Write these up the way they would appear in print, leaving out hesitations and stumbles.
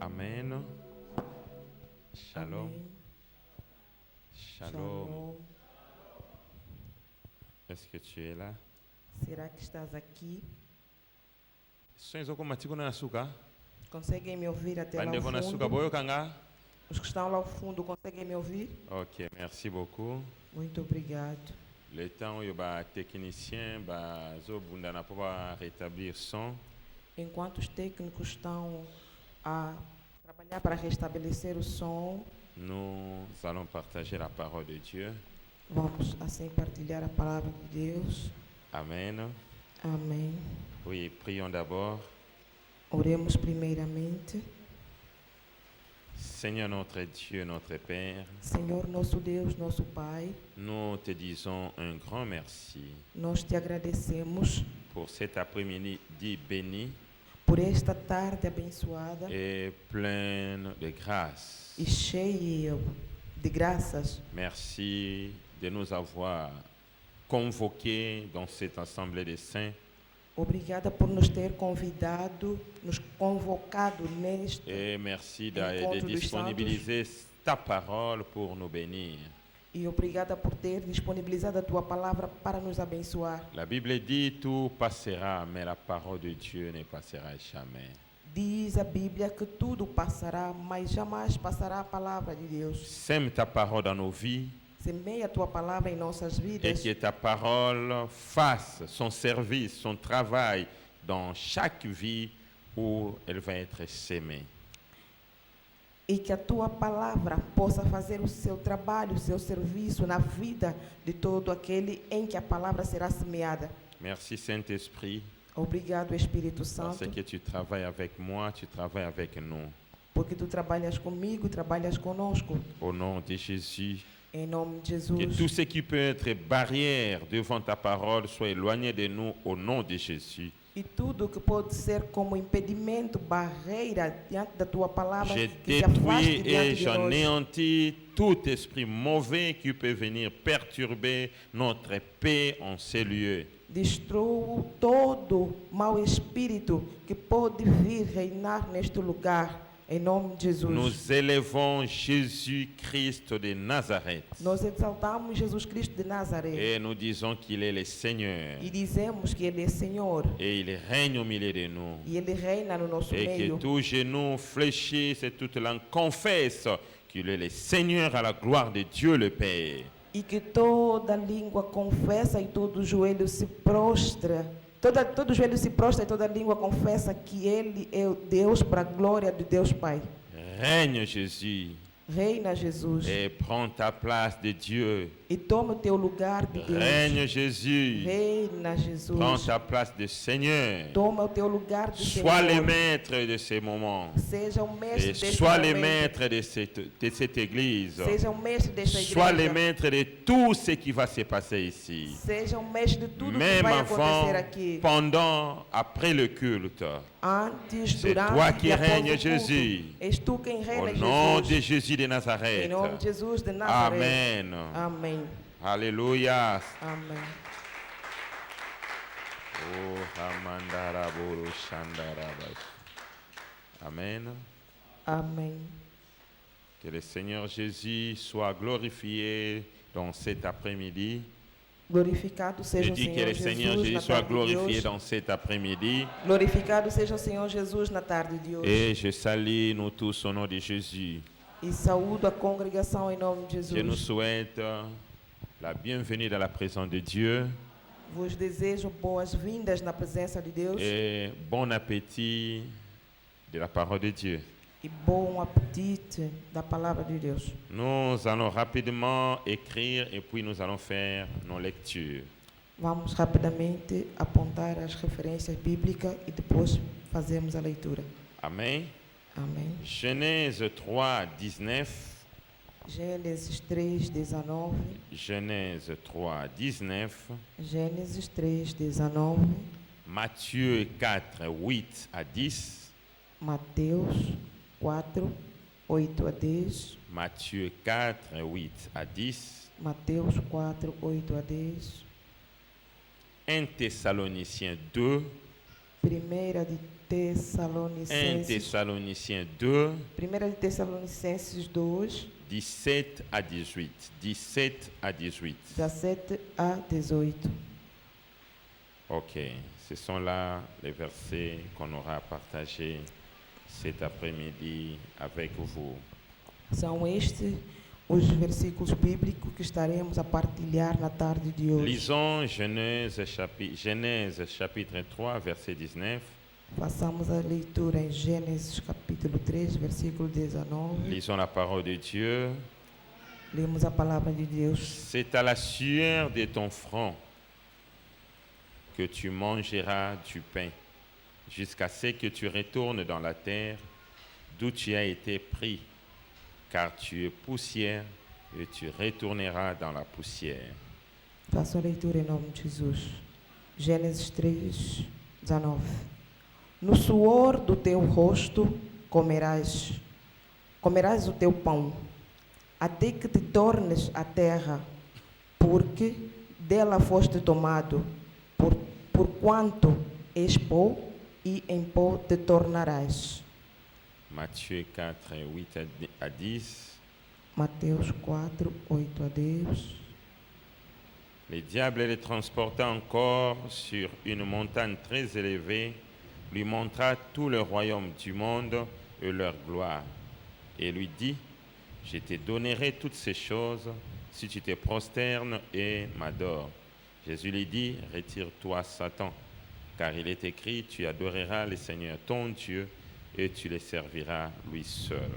Amen. Shalom. Amém. Shalom. Est-ce que tu es là? Será que estás aqui? Sonhos como matigo na açúcar? Conseguem me ouvir até lá Bande ao com açúcar fundo? boio kanga? Os que estão lá ao fundo conseguem me ouvir? Ok, merci beaucoup. Muito obrigado. Le temps où il y a technicien ba zo bunda na pour rétablir son. Enquanto os técnicos estão a trabalhar para restabelecer o som, Nous allons partager la parole de Dieu. vamos assim partilhar a palavra de Deus. Amen. Amém. Oui, prions d'abord. Oremos primeiramente. Seigneur notre Dieu, notre Père, Senhor nosso Deus, nosso Pai, nous te disons un grand merci nós te agradecemos pour cet après-midi béni por esta tarde abençoada et pleine de grâce. e cheia de graças. Merci de nous avoir convoqués dans cette assemblée des saints Obrigada por nos ter convidado, nos convocado neste. et merci Encontro de dos disponibiliser ta parole pour nous bénir. E obrigada por ter disponibilizado a tua palavra para nos abençoar. La Bible dit tout passera, mais la parole de Dieu ne passera jamais. Diz a Bíblia que tudo passará, mas jamais passará a palavra de Deus. Sème ta parole dans nos vies Semeia a tua palavra em nossas et vidas que ta parole fasse son service, son travail dans chaque vie où elle va être sémée. e que a tua palavra possa fazer o seu trabalho, o seu serviço na vida de todo aquele em que a palavra será semeada. Merci Saint-Esprit, Obrigado, Espírito parce Santo, que tu travailles avec moi, tu travailles avec nous. porque tu trabalhas comigo, trabalhas conosco. Au nom de Jésus, Em nome de que tout Jesus. ce qui peut être barrière devant ta parole soit éloigné de nous au nom de Jésus. E tudo que pode ser como impedimento, barreira diante da tua palavra, Je que se afaste détruis et diante de nós. j'anéantis tout esprit mauvais qui peut venir perturber notre paix en ces lieux. Destruo todo mau espírito que pode vir reinar neste lugar. Em nome de Jesus. Nous élevons Jésus-Christ de Nazareth Nós exaltamos Jesus Cristo de Nazaré et nous disons qu'il est le Seigneur e dizemos que Ele é Senhor et il règne au milieu de nous. e Ele reina no nosso Et que meio. tout genou fléchisse et toute langue confesse qu'il est le Seigneur à la gloire de Dieu le Père. E que toda língua confessa e todo joelho se prostra. Todo joelho se prostra e toda língua confessa que Ele é o Deus para a glória de Deus Pai. Règne Jésus, Reina, Jesus. et prends ta place de Dieu. E toma o teu lugar de Deus. Règne Jésus. Reina, Jesus. Prends ta place de Seigneur. Toma o teu lugar de Sois le Senhor. maître de ces moments. Seja o mestre Et deste sois le momento. maître de cette église. Seja o mestre desta Sois le igreja. maître de tout ce qui va se passer ici. Seja o mestre de tudo que Même vai avant, acontecer aqui. pendant, après le culte. Antes, C'est durante toi qui e após règnes, o culto. Jésus. És tu quem Au reina, nom de Jesus. Jésus de Em Nazareth. nome de Jesus de Nazaré. Amen. Amém. Alléluia. Amém. Oh, Amandaraboro Shandarabash. Amen. Amém. Que le Seigneur Jésus soit glorifié dans cet après-midi. Glorificado Je seja o dis que Senhor le Seigneur Jesus Jésus na soit tarde de glorifié hoje. dans cet après-midi. Glorificado seja o Senhor Jesus na tarde de hoje. Et je salue nous tous au nom de Jésus. E saúdo a congregação em nome de Je nous Jesus. souhaite la bienvenue dans la présence de Dieu Vos desejo boas-vindas na presença de Deus et bon appétit de la parole de Dieu. e bom apetite da palavra de Deus. Nous allons rapidement écrire et puis nous allons faire nos lectures. Vamos rapidamente apontar as referências bíblicas e depois fazemos a leitura. Amen. Amém. Genèse 3, 19. Gênesis 3:19. Genèse 3, 19. Gênesis 3:19. Matthieu 4, 8 à 10. Mateus 4, 8 a 10. Matthieu 4, 8 à 10. Mateus 4, 8 a 10. 1 Thessaloniciens 2. Primeira de 1 Tessalonicenses. Thessaloniciens 2, Primeira de Tessalonicenses 2, 17 à 18. 17 à 18. 17 a 18. Ok, ce sont là les versets qu'on aura partagés cet après-midi avec vous. São estes os versículos bíblicos que estaremos a partilhar na tarde de hoje. Lisons Genèse chapitre 3, verset 19. Façamos a leitura em Gênesis capítulo 3, versículo 19. Lisons la parole de Dieu. Lemos a palavra de Deus. C'est à la sueur de ton front que tu mangeras du pain, jusqu'à ce que tu retournes dans la terre d'où tu as été pris, car tu es poussière et tu retourneras dans la poussière. Faço a leitura em nome de Jesus. Gênesis 3, 19. No suor do teu rosto comerás o teu pão, até que te tornes a terra, porque dela foste tomado, porquanto és pó, e em pó te tornarás. Matthieu 4, 8 à 10. Mateus 4, 8 a 10. Le diable le transporta encore sur une montagne très élevée, lui montra tout le royaume du monde et leur gloire, et lui dit, je te donnerai toutes ces choses si tu te prosternes et m'adores. Jésus lui dit, retire-toi Satan, car il est écrit, tu adoreras le Seigneur ton Dieu et tu le serviras lui seul.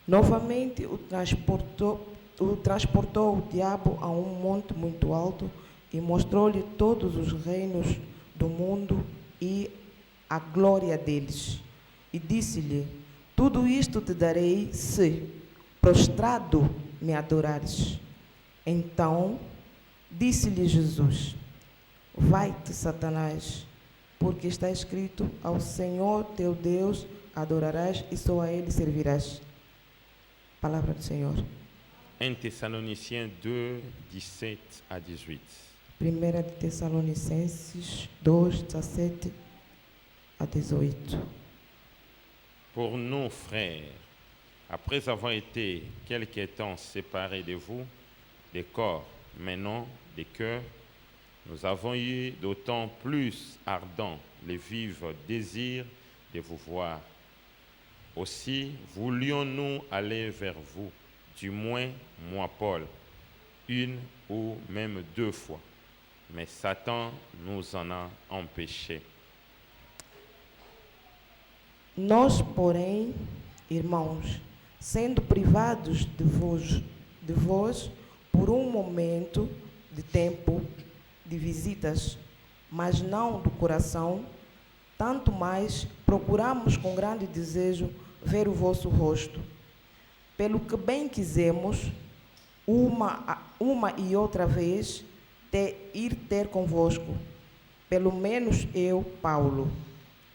Novamente o transportou o diabo a monte muito alto e mostrou-lhe todos os reinos do mundo e a glória deles. E disse-lhe, tudo isto te darei se, prostrado, me adorares. Então, disse-lhe Jesus, vai-te, Satanás, porque está escrito, ao Senhor teu Deus adorarás e só a Ele servirás. Palavra do Senhor. 1 Thessaloniciens 2, 17 à 18. Primeira de Tessalonicenses 2, 17 a 18. Pour nous, frères, après avoir été quelque temps séparés de vous, des corps, maintenant des cœurs, nous avons eu d'autant plus ardent le vif désir de vous voir. Aussi, voulions-nous aller vers vous, du moins moi, Paul, une ou même 2 fois. Mais Satan nous en a empêchés. Nós, porém, irmãos, sendo privados de vós por um momento de tempo de visitas, mas não do coração, tanto mais procuramos com grande desejo ver o vosso rosto. Pelo que bem quisemos, uma e outra vez, ir ter convosco, pelo menos eu, Paulo,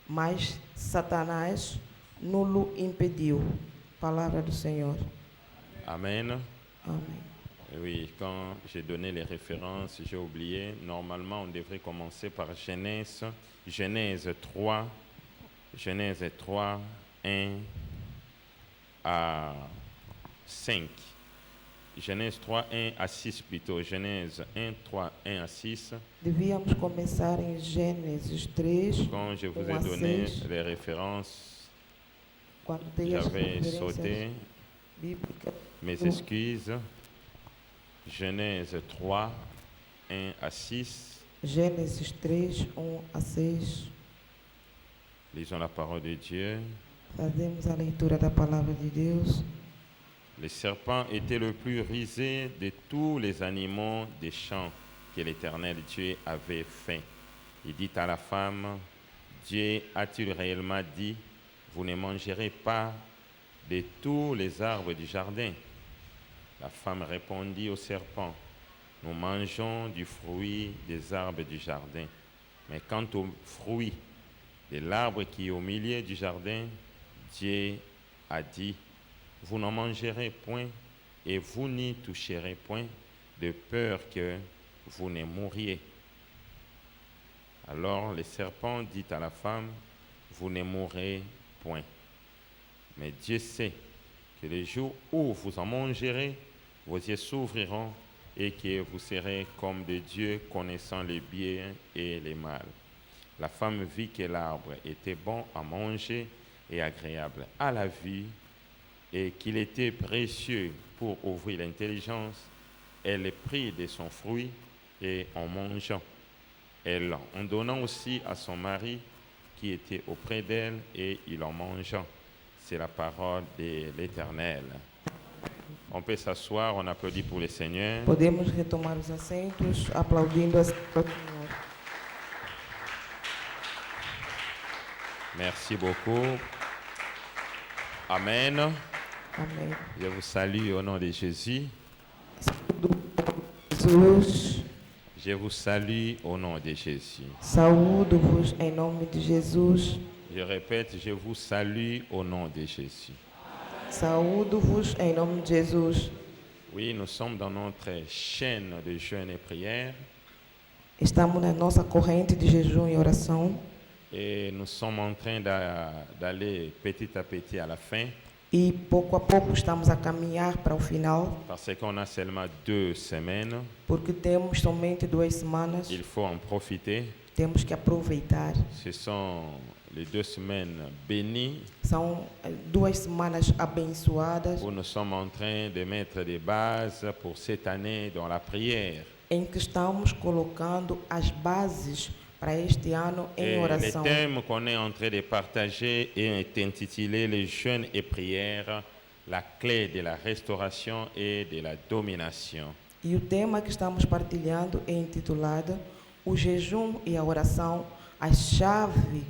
mas Satanás nulo impediu. Palavra du Seigneur. Amen. Amen. Oui, quand j'ai donné les références, j'ai oublié. Normalement, on devrait commencer par Genèse 3, 1 à 5. Genèse 3, 1 à 6 plutôt. Genèse 1, 3, 1 à 6. Devíamos começar em Gênesis 3, Quand je vous 1 ai a donné 6, les références, quando tem as j'avais referências sauté. bíblicas. Mes excuses. Genèse 3, 1 à 6. Gênesis 3, 1 a 6. Lisons la parole de Dieu. Fazemos a leitura da palavra de Deus. Le serpent était le plus rusé de tous les animaux des champs que l'Éternel Dieu avait fait. Il dit à la femme, Dieu a-t-il réellement dit, vous ne mangerez pas de tous les arbres du jardin? La femme répondit au serpent, nous mangeons du fruit des arbres du jardin. Mais quant au fruit de l'arbre qui est au milieu du jardin, Dieu a dit, vous n'en mangerez point et vous n'y toucherez point, de peur que vous ne mouriez. Alors le serpent dit à la femme, vous ne mourrez point. Mais Dieu sait que le jour où vous en mangerez, vos yeux s'ouvriront et que vous serez comme des dieux connaissant le bien et le mal. La femme vit que l'arbre était bon à manger et agréable à la vue et qu'il était précieux pour ouvrir l'intelligence. Elle prit de son fruit et en mangeant, elle en donnant aussi à son mari qui était auprès d'elle et il en mangea. C'est la parole de l'Éternel. On peut s'asseoir, on applaudit pour le Seigneur. Podemos retomar os assentos, aplaudindo ao Senhor. Merci beaucoup. Amen. Amém. Je vous salue au nom de Jésus. Jesus, Je vous salue au nom de Jésus. saúdo-vos em nome de Jesus. Je répète, je vous salue au nom de Jésus. Saúdo-vos em nome de Jesus. Oui, nous sommes dans notre chaîne de jeûne et prière Estamos na nossa corrente de jejum e oração et nous sommes en train d'aller petit à petit à la fin e pouco a pouco estamos a caminhar para o final, parce qu'on a seulement 2 semaines. porque temos somente 2 semanas, Il faut en profiter. temos que aproveitar. Ce sont les 2 semaines bénies São 2 semanas abençoadas où nous sommes en train de mettre des bases pour cette année dans la prière. em que estamos colocando as bases para este ano em Et le oração. thème qu'on est en train de partager est intitulé Les jeûnes et prières, la clé de la restauration et de la domination. E o tema que estamos partilhando é intitulado O jejum e a oração, a chave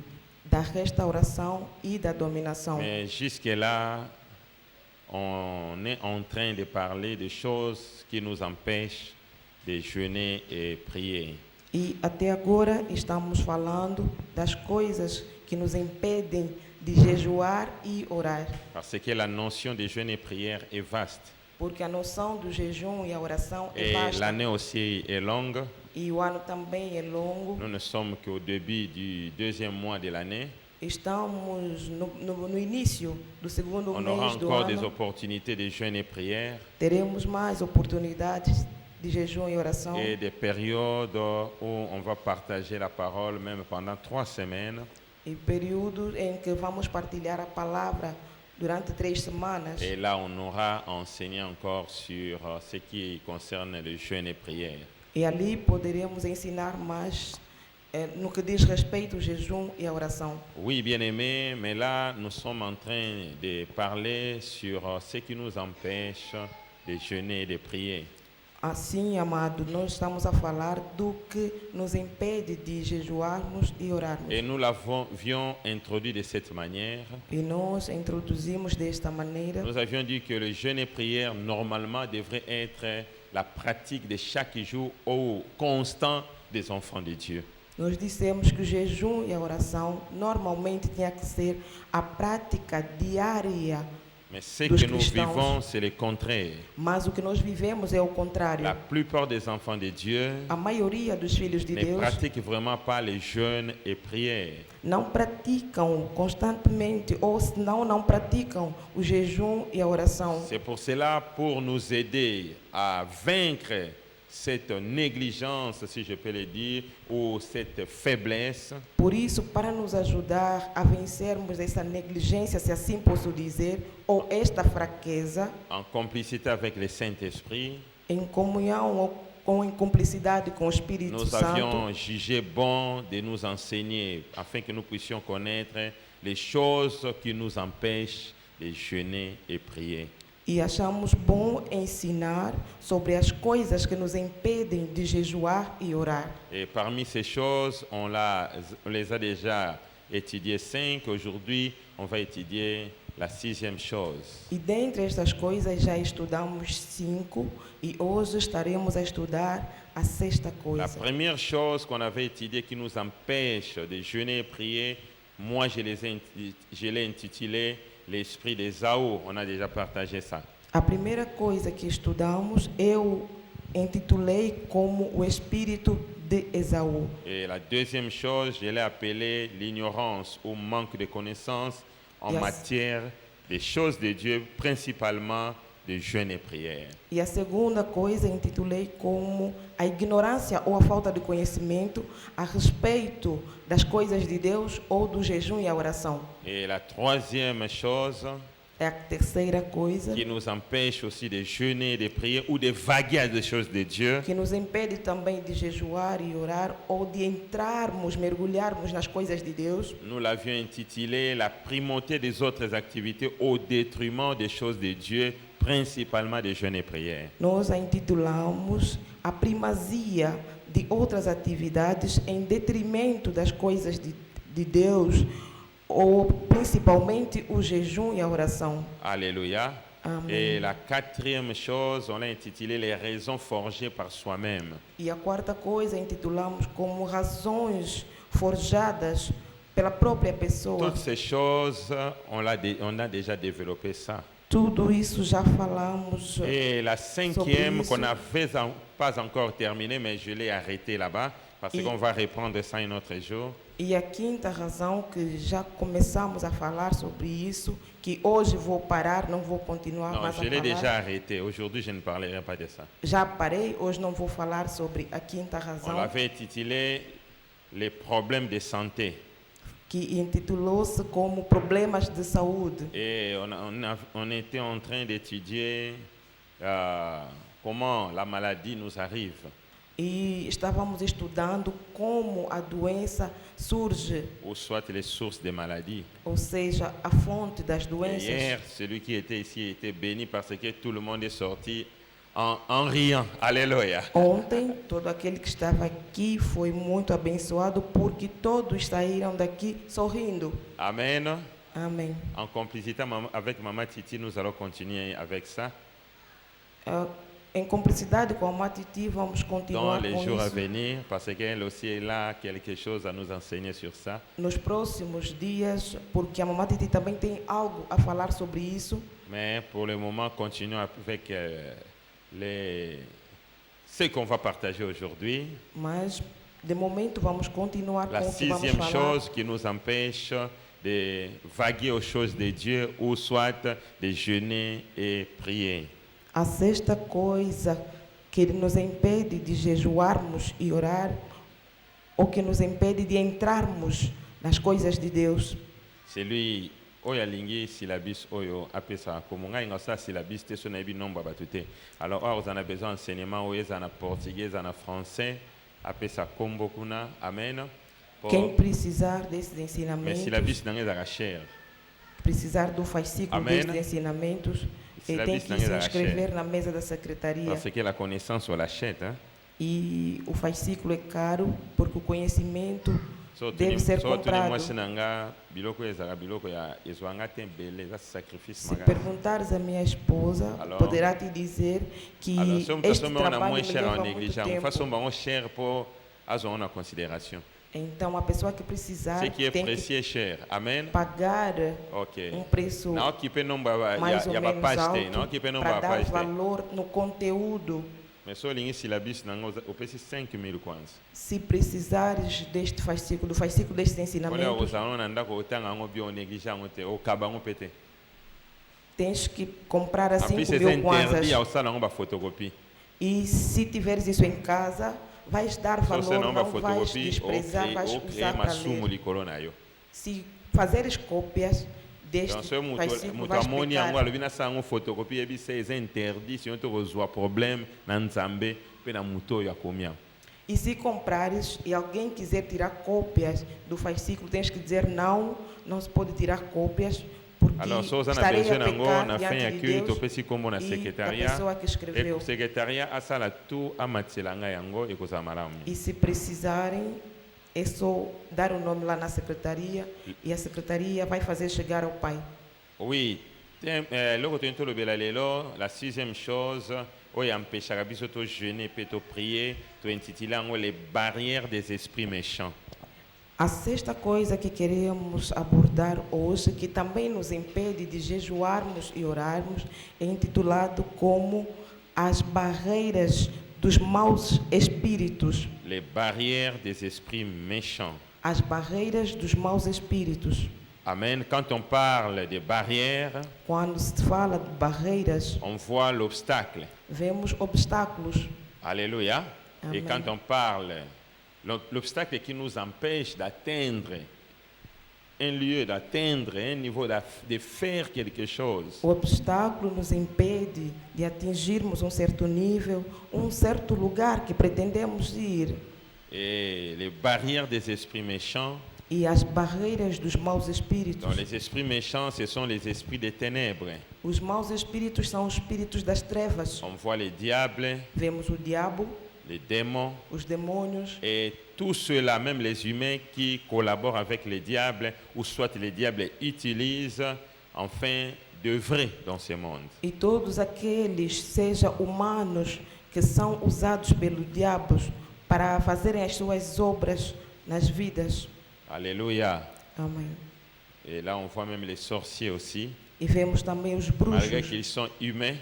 da restauração e da dominação. Mais jusque-là, on est en train de parler de choses qui nous empêchent de jeûner et prier. E até agora estamos falando das coisas que nos impedem de jejuar e orar. Parce que la notion de jeûne et prière est vaste. Porque a noção do jejum e a oração é Et vasta. l'année aussi est longue. E o ano também é longo. Nous ne sommes qu'au début du 2e mois de l'année. Estamos no início do segundo On aura mês do encore des ano. opportunités de jeûne et prière Teremos mais oportunidades de jejum e oração. et des périodes où on va partager la parole même pendant 3 semaines. E períodos em que vamos partilhar a palavra durante 3 semanas. Et là, on aura enseigné encore sur ce qui concerne le jeûne et prière. E ali poderemos ensinar mais no que diz respeito ao jejum e à oração. Oui, bien-aimés, mais là, nous sommes en train de parler sur ce qui nous empêche de jeûner et de prier. Assim, amado, nós estamos a falar do que nos impede de jejuarmos e orarmos. Et nous l'avions introduit de cette manière. E nós introduzimos desta maneira. Nous avions dit que le jeûne et prière, normalement, devrait être la pratique de chaque jour au constant des enfants de Dieu. Nós dissemos que o jejum e a oração normalmente tinha que ser a prática diária. Mais ce Dos que nous cristãos. vivons, c'est le contraire. Mas o que nós vivemos é o contrário. La plupart des enfants de Dieu A maioria dos filhos de ne Deus pratiquent vraiment pas le jeûne et prière. não praticam constantemente, ou se não praticam o jejum e a oração. C'est pour cela, pour nous aider à vaincre cette négligence, si je peux le dire, ou cette faiblesse, Por isso, para nos ajudar a vencermos essa negligência, se assim posso dizer, ou esta fraqueza, en complicité avec le Saint-Esprit, em comunhão ou em cumplicidade com o Espírito nous Santo, avions jugé bon de nous enseigner afin que nous puissions connaître les choses qui nous empêchent de jeûner et prier. e achamos bom ensinar sobre as coisas que nos impedem de jejuar e orar. Et parmi ces choses, on les a déjà étudiées 5. Aujourd'hui, on va étudier la 6e chose. E dentre estas coisas já estudamos 5 e hoje estaremos a estudar a sexta La coisa. première chose qu'on avait étudiée qui nous empêche de jeûner et prier, moi je l'ai intitulé l'esprit d'Ésaü. On a déjà partagé ça. A primeira coisa que estudamos eu intitulei como o espírito de Esaú. Et la deuxième chose, je l'ai appelée l'ignorance ou manque de connaissance en Yes. matière des choses de Dieu, principalement de jeûne et prière. E a segunda coisa intitulei como a ignorância ou a falta de conhecimento a respeito das coisas de Deus ou do jejum e a oração. Et la troisième chose É a terceira coisa qui nous empêche aussi de jeûner, de prier ou de vaguer à des choses de Dieu, que nos impede também de jejuar e orar ou de entrarmos, mergulharmos nas coisas de Deus. nous l'avions intitulé la primauté des autres activités au détriment des choses de Dieu, principalement de jeûne et prière. Nós a intitulamos a primazia de outras atividades em detrimento das coisas de Deus, ou principalmente o jejum e a oração. Alléluia. Amen. Et la quatrième chose, on l'a intitulé les raisons forgées par soi-même. E a quarta coisa intitulamos como razões forjadas pela própria pessoa. Toutes ces choses, on a déjà développé ça. Tudo isso já falamos. Et la cinquième Sobre qu'on n'avait pas encore terminée, mais je l'ai arrêtée là-bas, parce Et- qu'on va reprendre ça un autre jour. E a quinta razão que já começamos a falar sobre isso, que hoje vou parar, não vou continuar Non, mais je a l'ai falar. déjà arrêté. Aujourd'hui, je ne parlerai pas de ça. Já parei, hoje não vou falar sobre a quinta On razão, l'avait intitulé les problèmes de santé. que intitulou-se como problemas de saúde. Et on était en train d'étudier comment la maladie nous arrive. E estávamos estudando como a doença surge, Ou soit les sources des maladies. ou seja, a fonte das Et doenças. hier, celui qui était ici était béni parce que tout le monde est sorti en riant. Alléluia. Ontem, todo aquele que estava aqui foi muito abençoado porque todos saíram daqui sorrindo. Amen. Amém. En complicité avec Maman Titi, nous allons continuer avec ça Em cumplicidade com a Matiti, vamos dans continuar les com jours à isso venir parce qu'elle aussi est là, quelque chose à nous enseigner sur ça. nos próximos dias, porque a Mamãe Titi também tem algo a falar sobre isso. Mais pour le moment, continuons avec ce qu'on va partager aujourd'hui. Mas, de momento, vamos continuar La com o que vamos sixième falar. chose qui nous empêche de vaguer aux choses de Dieu ou soit de jeûner et prier. A sexta coisa que nos impede de jejuarmos e orar, ou que nos impede de entrarmos nas coisas de Deus. Celui oyo alingi syllabus oyo apesa comme ngai ngasa syllabus te so na yebi nombre bato te. Alors or on a besoin d'enseignement oyo eza na portugais, eza na français, apesa kombo kuna. Amen. Quem precisar desses Mais ensinamentos, si la bise n'a pas cher. precisar do fascículo Amém. destes ensinamentos, Se la tem bise que n'a se pas inscrever na mesa da secretaria. Parce que la connaissance, on l'achète. Hein? E o fascículo é caro porque o conhecimento So, deve ser moi, comprado. si nanga biloko ezala biloko ya ezwanga tembele za sacrifice Se magana. perguntares à minha esposa, Alors, poderá te dizer que Alors, si on este on a trabalho moins me cher leva en muito négligeant, tempo. façon on cher pour avoir en considération. Então, a pessoa que precisar Ce qui est tem que précieux est cher. Amen. pagar Ok. preço Não que peut non ba mais ou ya ba menos paste, não alto que peut non para ba dar paste. valor no conteúdo. Mais so lingi syllabus nango o pesi 5,000 kwanza. Se precisares deste fascículo, do fascículo destes Olha ensinamentos, ozana na ndako otanga ngo bio négligeant ote o kabango pete. tens que comprar a En plus 5 c'est mil interdit kwanzas. ao sala ngo ba photocopie. E se tiveres isso em casa, vais dar So valor, se não ba não vais photocopie desprezar, vais o usar para masumo ler. likolo na yo. Se fazeres cópias deste Donc so fascículo, muto vais amoni yango pecar. alobi na sango photocopie ebi c'est interdit si on te reçoit problème na nzambe pe na muto ya komia. E se comprares e alguém quiser tirar cópias do fascículo, tens que dizer não, não se pode tirar cópias, porque Alors so za na estarei besoin a nango pecar na fin ya diante de culte Deus opesi kombo na e da secrétariat. pessoa que Et escreveu. le secrétariat asala tout amatselanga yango ekozala malamu. E se precisarem, é só dar o nome lá na secretaria e a secretaria vai fazer chegar ao pai. Oui, loko toyini tolobela lelo la sixième chose oyo empêchaka biso tojeûner mpe toprier tointitule yango les barrières des esprits méchants. A sexta coisa que queremos abordar hoje, que também nos impede de jejuarmos e orarmos, é intitulado como as barreiras dos maus espíritos. Les barrières des esprits méchants. As barreiras dos maus espíritos. Amen. Quand on parle de barrières, Quando se fala de barreiras, on voit l'obstacle. vemos obstáculos. Alléluia. Et Amen. quand on parle, l'obstacle qui nous empêche d'atteindre un lieu, d'atteindre un niveau, de faire quelque chose. O obstáculo nos impede de atingirmos certo nível, certo lugar que pretendemos ir. Et les barrières des esprits méchants, E as barreiras dos maus espíritos. donc les esprits méchants, ce sont les esprits des ténèbres. Os maus espíritos são os espíritos das trevas. On voit les diables, Vemos o diabo, les démons, os demônios et tous ceux-là, même les humains qui collaborent avec les diables, ou soit les diables utilisent afin d'œuvrer dans ce monde. e todos aqueles, seja humanos, que são usados pelo diabo para fazerem as suas obras nas vidas. Alléluia. Amém. Et là, on voit même les sorciers aussi, E vemos também os malgré bruxos, qu'ils sont humains,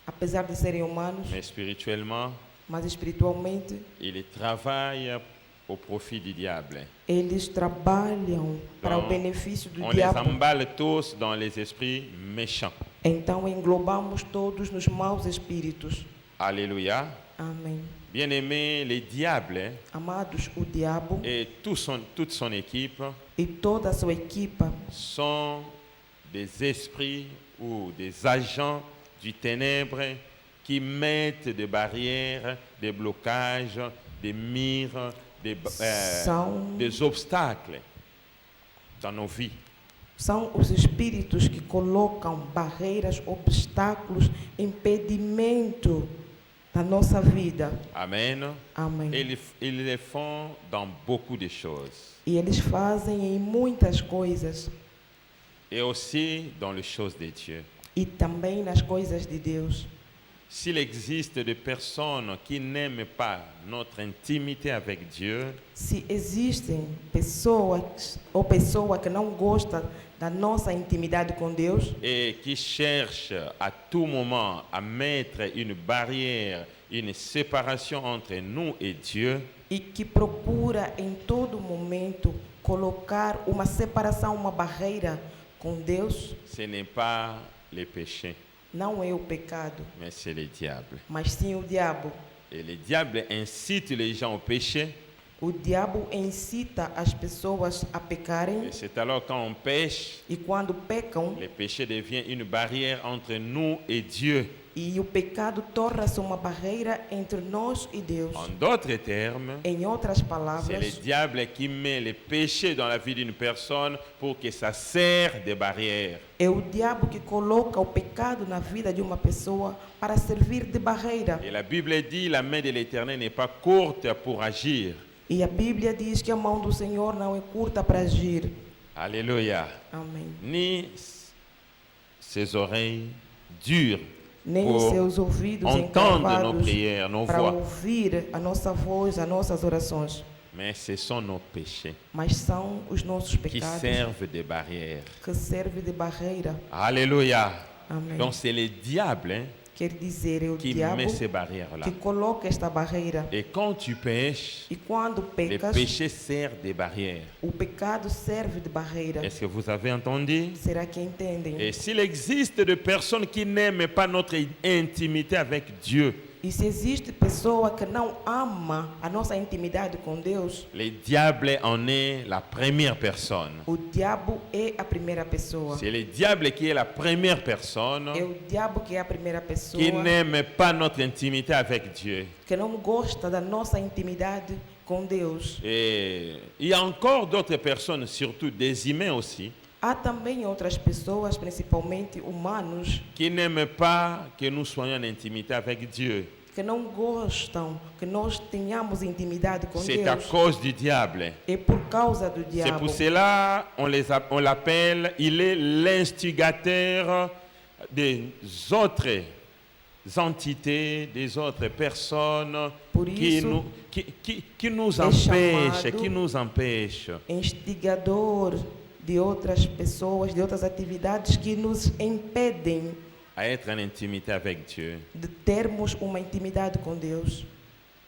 apesar de serem humanos, mais spirituellement, mas espiritualmente ils travaillent au profit du diable. eles trabalham para o Então, benefício do on les diabo. emballe tous dans les esprits méchants. Então englobamos todos nos maus espíritos. Alléluia. Amém. Bien-aimés, les diables Amados, o diabo et toute son équipe e toda a sua equipa sont des esprits ou des agents du ténèbre qui mettent des barrières, des blocages, des murs, des obstacles dans nos vies. são os espíritos que colocam barreiras, obstáculos, impedimento na nossa vida. Amen. Amém. Ils le font dans beaucoup de choses. E eles fazem em muitas coisas Et aussi dans les choses de Dieu. e também nas coisas de Deus. S'il existe des personnes qui n'aiment pas notre intimité avec Dieu, Se existem pessoas ou pessoa que não gosta da nossa intimidade com Deus et qui cherchent à tout moment à mettre une barrière, une séparation entre nous et Dieu, e que procura em todo momento colocar uma separação, uma barreira com Deus, ce n'est pas le péché, não é o pecado, mais c'est le diable. mas sim o diabo. Et le diable incite les gens au péché, O diabo incita as pessoas a pecarem et c'est alors quand on pêche, e quando pecam, le péché devient une barrière entre nous et Dieu. E o pecado torna-se uma barreira entre nós e Deus. En d'autres termes, Em outras c'est le palavras, diable qui met les péchés dans la vie d'une personne pour que ça serve de barrière. é o diabo que coloca o pecado na vida de uma pessoa para servir de barreira. Et la Bible dit, la main de l'Éternel n'est pas courte pour agir. E a Bíblia diz que a mão do Senhor não é curta para agir. Alléluia. Amém. Ni ses oreilles dures Nem pour seus ouvidos entendre nos encurvados prières, nos para voix, ouvir a nossa voz, as nossas orações. mais ce sont nos péchés Mas são os nossos qui pecados servent de barrière. que servem de barreira. Alléluia. Amém. Donc c'est le diable Quer dizer, é o qui diabo met ces barrières-là. que coloca esta barreira. Et quand tu pêches, E quando les pecas, péchés servent de barrières. o pecado serve de barreira. Est-ce que vous avez entendu? Será que entendem? Et s'il existe des personnes qui n'aiment pas notre intimité avec Dieu, E se existe pessoa que não ama a nossa intimidade com Deus, le diable en est la première personne. o diabo é a primeira pessoa. C'est le diable qui est la première personne É o diabo que é a primeira pessoa qui n'aime pas notre intimité avec Dieu. que não gosta da nossa intimidade com Deus. Et il y a encore d'autres personnes, surtout des humains aussi, Há também outras pessoas, principalmente humanos, qui n'aiment pas que nous soyons en intimité avec Dieu. que não gostam que nós tenhamos intimidade com C'est à Deus. cause du diable. É por causa do C'est diabo. pour cela on l'appelle, il est l'instigateur des autres entités, des autres personnes Por qui isso, nous, qui nous é empêchent, chamado qui nous empêchent. Instigador de outras pessoas, de outras atividades que nos impedem À être en intimité avec Dieu. de termos uma intimidade com Deus.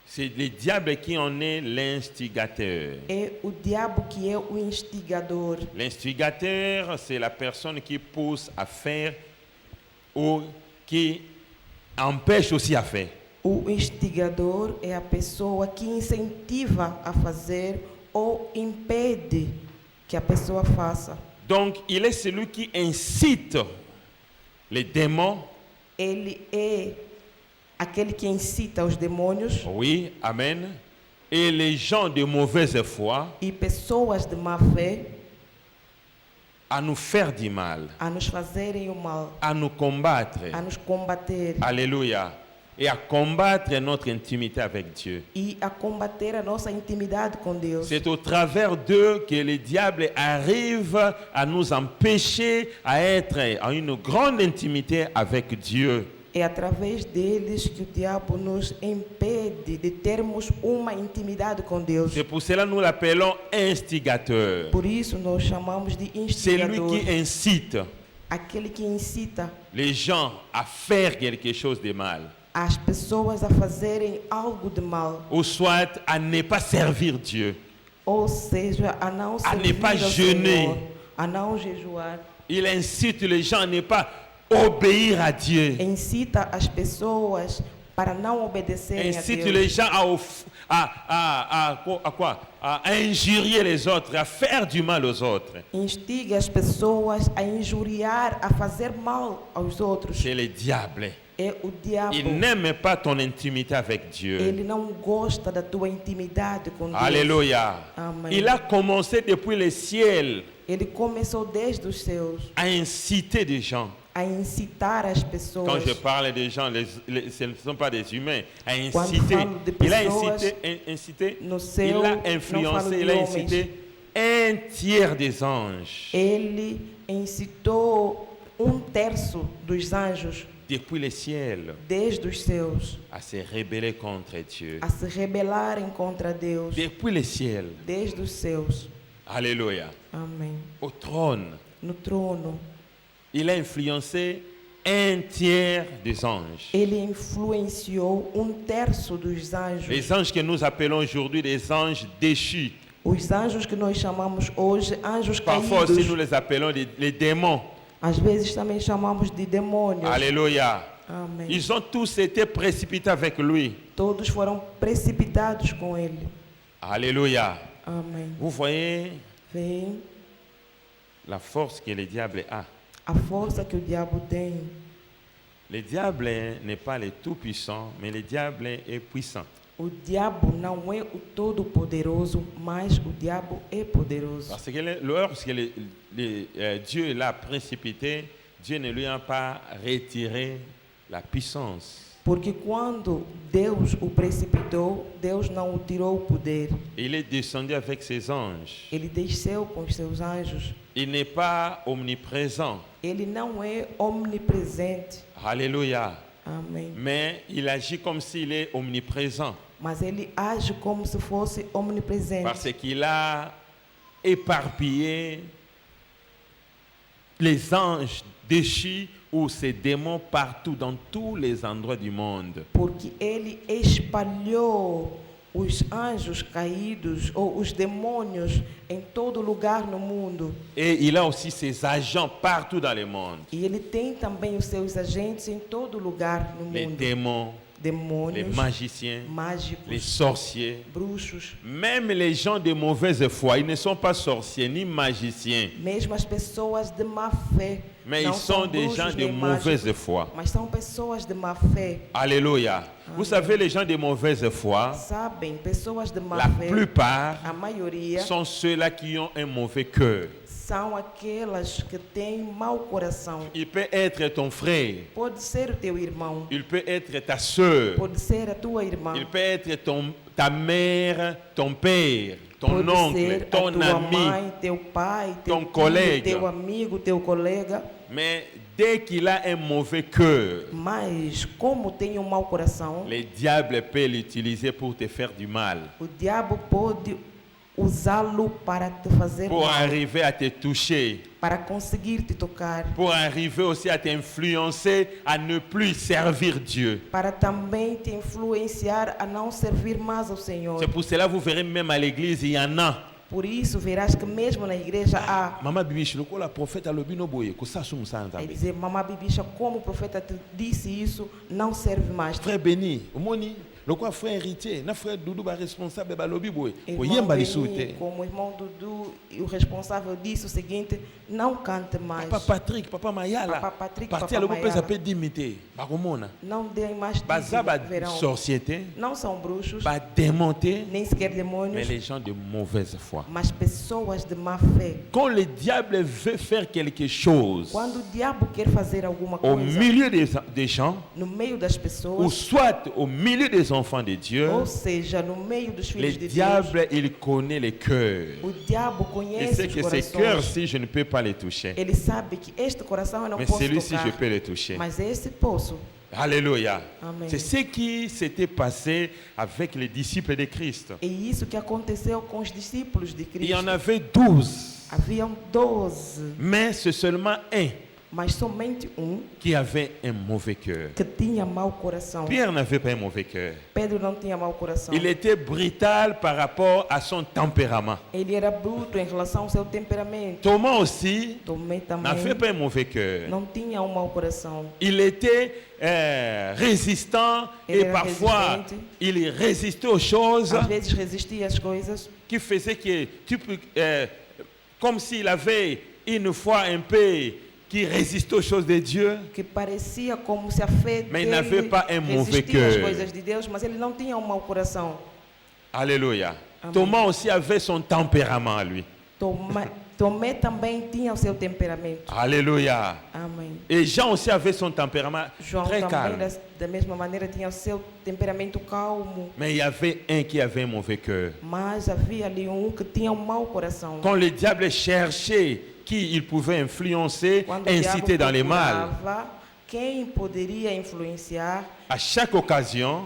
C'est le diable qui en est l'instigateur. É o diabo que é o instigador. L'instigateur, c'est la personne qui pousse à faire ou qui empêche aussi à faire. O instigador é a pessoa que incentiva a fazer ou impede que a pessoa faça. Donc, il est celui qui incite les démons. Ele é aquele que incita os demônios Oui, amen. Et les gens de mauvaise foi e pessoas de má fé à nous faire du mal, a nos fazerem o mal, à nous combattre. a nos combater Alléluia. Et à combattre notre intimité avec Dieu. e a combater a nossa intimidade com Deus. C'est au travers d'eux que le diable arrive à nous empêcher à être en une grande intimité avec Dieu. É através deles que o diabo nos impede de termos uma intimidade com Deus. C'est pour cela que nous l'appelons instigateur. Por isso nós chamamos de C'est lui instigador, qui incite aquele que incita les gens à faire quelque chose de mal, as pessoas a fazerem algo de mal, ou soit à ne pas servir Dieu. ou seja, a não A servir ne pas ao jeûner. Senhor, a não jejuar. Il incite les gens à ne pas obéir à Dieu. Incita as pessoas para não obedecerem a Incite Deus. les gens à injurier les autres, à faire du mal aux autres. Instiga as pessoas a injuriar, a fazer mal aos outros. C'est le diable. É o diabo. Il n'aime pas ton intimité avec Dieu. Ele não gosta da tua intimidade com Deus. Alléluia. Amen. Il a commencé depuis le ciel Ele começou desde os céus à inciter des gens. a incitar as pessoas. Quand je parle des gens, ce ne sont pas des humains. À Quando inciter. falo de Il a pessoas incité, no il céu, a não falo influencé, de il a homens. incité un tiers des anges. Ele incitou 1/3 dos anjos Depuis le ciel, desde os céus à se rebeller contre Dieu. a se rebelarem contra Deus Depuis le ciel, desde os céus. alléluia, Amém. au trône, No trono, il a influencé un tiers des anges. ele influenciou 1/3 dos anjos. Les anges que nous appelons aujourd'hui des anges déchus. Os anjos que nós chamamos hoje anjos Parfois aussi caídos. nous les appelons les démons. Às vezes também chamamos de demônios. Alléluia. Amém. Ils ont tous été précipités avec lui. Todos foram precipitados com ele. Alléluia. Amém. Vous voyez Vem la force que le diable a. a força que o diabo tem. Le diable n'est pas le tout-puissant, mais le diable est puissant. O diabo não é o todo-poderoso, mas o diabo é poderoso. Parce que lorsque Dieu l'a précipité, Dieu ne lui a pas retiré la puissance. Porque quando Deus o precipitou, Deus não o tirou o poder. Il est descendu avec ses anges. Ele desceu com os seus anjos. Il n'est pas omniprésent. Ele não é omnipresente. Alléluia. Amém. Mais il agit comme s'il est omniprésent. Mas ele age como se fosse omnipresente. Parce qu'il a éparpillé les anges déchus ou ces démons partout dans tous les endroits du monde. Porque ele espalhou os anjos caídos ou os demônios em todo lugar no mundo. Et il a aussi ses agents partout dans le monde. E ele tem também os seus agentes em todo lugar no Les mundo. démons, les Demônios, magiciens, les mágicos, sorciers. bruxos, Même les gens de mauvaise foi, ils ne sont pas sorciers ni magiciens, mesmo as pessoas de má fé. mais não ils sont des bruxos gens de nem mauvaise mágicos, foi. mas são pessoas de má fé. Alléluia. Vous savez, les gens de mauvaise foi, Sabem, pessoas de má la fé, plupart a maioria sont ceux-là qui ont un mauvais cœur. são aquelas que têm mau coração. Il peut être ton frère, Pode ser o teu irmão, il peut être ta soeur, pode ser a tua irmã, il peut être ta mère, ton père, ton pode oncle, ser a ton tua ami. mãe, teu pai, teu ton tio, collègue. teu amigo, teu colega. Mais dès qu'il a un mauvais cœur, Mas como tem mau coração, le diable peut l'utiliser pour te faire du mal, o diabo pode usá-lo para te fazer pour mal, arriver à te toucher, para conseguir te tocar, pour arriver aussi à t'influencer à ne plus servir Dieu. para também te influenciar a não servir mais ao Senhor. C'est pour cela que vous verrez même à l'église, il y en a. Por isso verás que mesmo na igreja há, Maman Bibiche, le prophète a le bino boye, que ça soum ça é dizer, mamá Bibicha, como o profeta te disse isso, não serve mais. Frère Béni, Omoni, le quoi frère héritier, na frère Doudou ba responsable ba lobi boye. Ko Irmão yemba Beni, lisute. como o irmão Dudu, e o responsável disse o seguinte: não cante mais. Papa Patrick, Papa Mayala. Papa Patrick, Parti Papa à l'eau Mayala. peut d'imiter. Ba komona. Não deem mais Baza ba verão. société, Não são bruxos, ba démonter, nem sequer mais demônios, les gens de mauvaise foi. mas pessoas de má fé. Quand le diable veut faire quelque chose Quando o diabo quer fazer alguma au coisa milieu des gens, no meio das ou pessoas, soit au milieu des enfants de Dieu, ou seja, no meio dos le filhos de Deus, diable, il connaît les cœurs. o diabo Il conhece sait os que ces corações. cœurs-ci, je ne peux pas les toucher. Ele sabe que este coração eu não Mais posso celui-ci, je tocar, peux les toucher. mas esse posso. Alléluia. Amen. C'est ce qui s'était passé avec les disciples de Christ. É isso que aconteceu com os discípulos de Il y en Cristo. avait 12, Haviam 12, mais c'est seulement un mas somente qui avait un mauvais cœur. que tinha mau coração. Pierre n'avait pas un mauvais cœur. Pedro não tinha mau coração. Il était brutal par rapport à son tempérament. Ele era bruto em relação ao seu temperamento. Thomas aussi Tomé também n'avait pas un mauvais cœur. não tinha mau coração. Il était résistant Il et era parfois resistente. il résistait aux choses Às vezes resistia às coisas qui faisaient que comme s'il avait une foi un peu qui résistait aux choses de Dieu, que parecia como se a fé Mais il dele n'avait pas un mauvais resistia às cœur. coisas de Deus, mas ele não tinha mau coração. Alléluia. Amen. Thomas aussi avait son tempérament à lui. Tomé também tinha o seu temperamento. Alléluia. Amém. Et Jean aussi avait son tempérament João très também, calme. da mesma maneira, tinha o seu temperamento calmo. Mais il y avait un qui avait un mauvais cœur. Mas havia ali que tinha mau coração. Quand le diable cherchait qui il pouvait influencer, Quando o inciter diabo dans les mal, procurava quem poderia influenciar à chaque occasion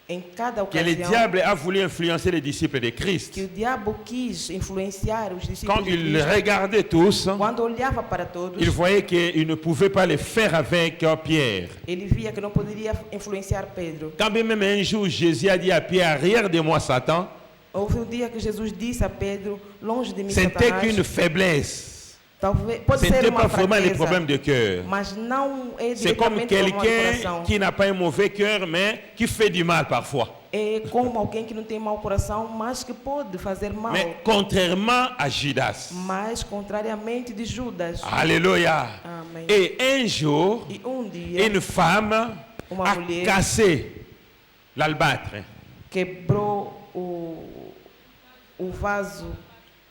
em cada que le ocasião diable a voulu influencer les disciples de que Christ, o diabo quis influenciar os discípulos quand de il Cristo, regardait tous, quando olhava para todos, il voyait qu'il ne pouvait pas le faire avec Pierre. ele via que não poderia influenciar Pedro. Quand bien même un jour Jésus a dit à Pierre, arrière de moi Satan, Houve dia que Jesus disse a Pedro, longe de mim, c'était Satanás, qu'une faiblesse. talvez, pode Ce ser n'était uma pas vraiment les fraqueza, problèmes de cœur. mas não é C'est comme diretamente problema de quelqu'un coração. qui n'a pas un mauvais cœur, mais qui fait du mal parfois. É como alguém que não tem mau coração, mas que pode fazer mal. Mais contrairement à Judas. Mas contrariamente de Judas. Alléluia. Amém. Et un jour, E dia, une femme Uma a mulher cassé l'albâtre. quebrou o vaso,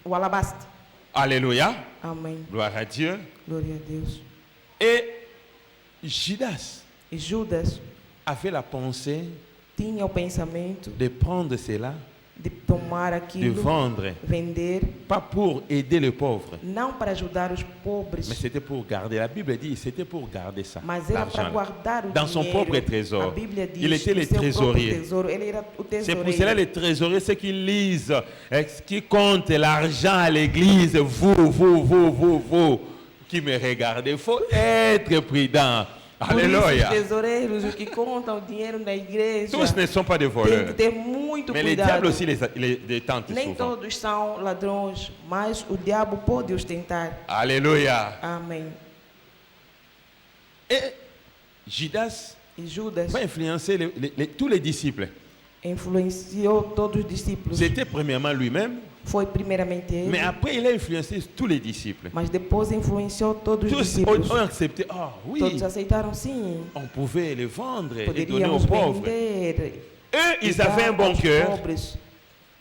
o alabastro. Alléluia. Amém. Gloire à Dieu. Glória a Deus. Et Judas E Judas avait la pensée tinha o pensamento de prendre cela, de tomar de aquilo, vendre, vender, pas pour aider le pauvre, não para ajudar os pobres, mais c'était pour garder. La Bible dit c'était pour garder ça, mas era para l'argent. guardar o Dans son dinheiro. propre A trésor. Bíblia diz Il était no le seu próprio trésorier. tesouro, ele era o C'est pour tesoureiro. cela les trésoriers, ceux qui lisent, ce qui compte l'argent à l'église, vous, qui me regardez, il faut être prudent. Por isso, os Alléluia. tesoureiros, os que contam o dinheiro na igreja, Tous ne sont pas des tem que voleurs. ter muito Mais les diables cuidado. aussi les tentent Nem souvent. todos são ladrões, mas o diabo pode os tentar. Alléluia. Amém. Et Judas E Judas va influencer tous les disciples. influenciou todos os discípulos. C'était premièrement lui-même, Foi primeiramente ele, mais après il a influencé tous les disciples. mas depois influenciou todos os Tous discípulos. ont accepté, ah oui, Todos aceitaram sim. on pouvait les vendre et donner aux Poderíamos pauvres. vender. Eux, e ils avaient dar un bon aos cœur. pobres.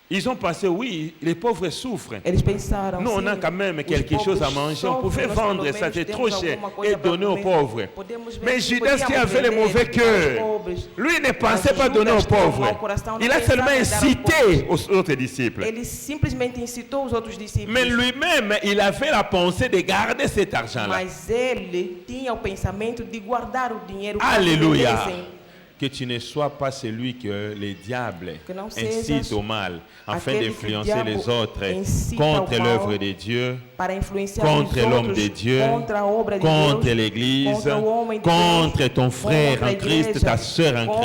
Ils ont pensé, oui, les pauvres souffrent. Eles pensaram, Nous, on a sim, quand même os quelque chose à pobres manger. On sofrem, pouvait nós vendre pelo ça, menos c'est temos trop cher, alguma coisa et para donner aux comer. pauvres. Podemos Mais vender, Judas qui podíamos avait le vender mauvais para os cœur, pobres. lui ne pensait Mas pas donner aux Judas tinha um mau pauvres. coração, não Il a pensava seulement em dar aos incité pobres. aux autres disciples. Ele simplesmente incitou os outros discípulos. Mais lui-même, il avait la pensée de garder cet argent-là. Mas ele tinha o pensamento de guardar o dinheiro para Alléluia. vendessem. Que tu ne sois pas celui que les diables Que não incitent sejas au mal, afin aquele que o d'influencer diabo les autres incita contre ao mal, l'œuvre de Dieu, para influenciar contre os l'homme outros, de Dieu, contra a obra de contre Deus, l'Église, contra o homem de contre Deus, ton frère contra a en Christ, igreja, ta sœur en contra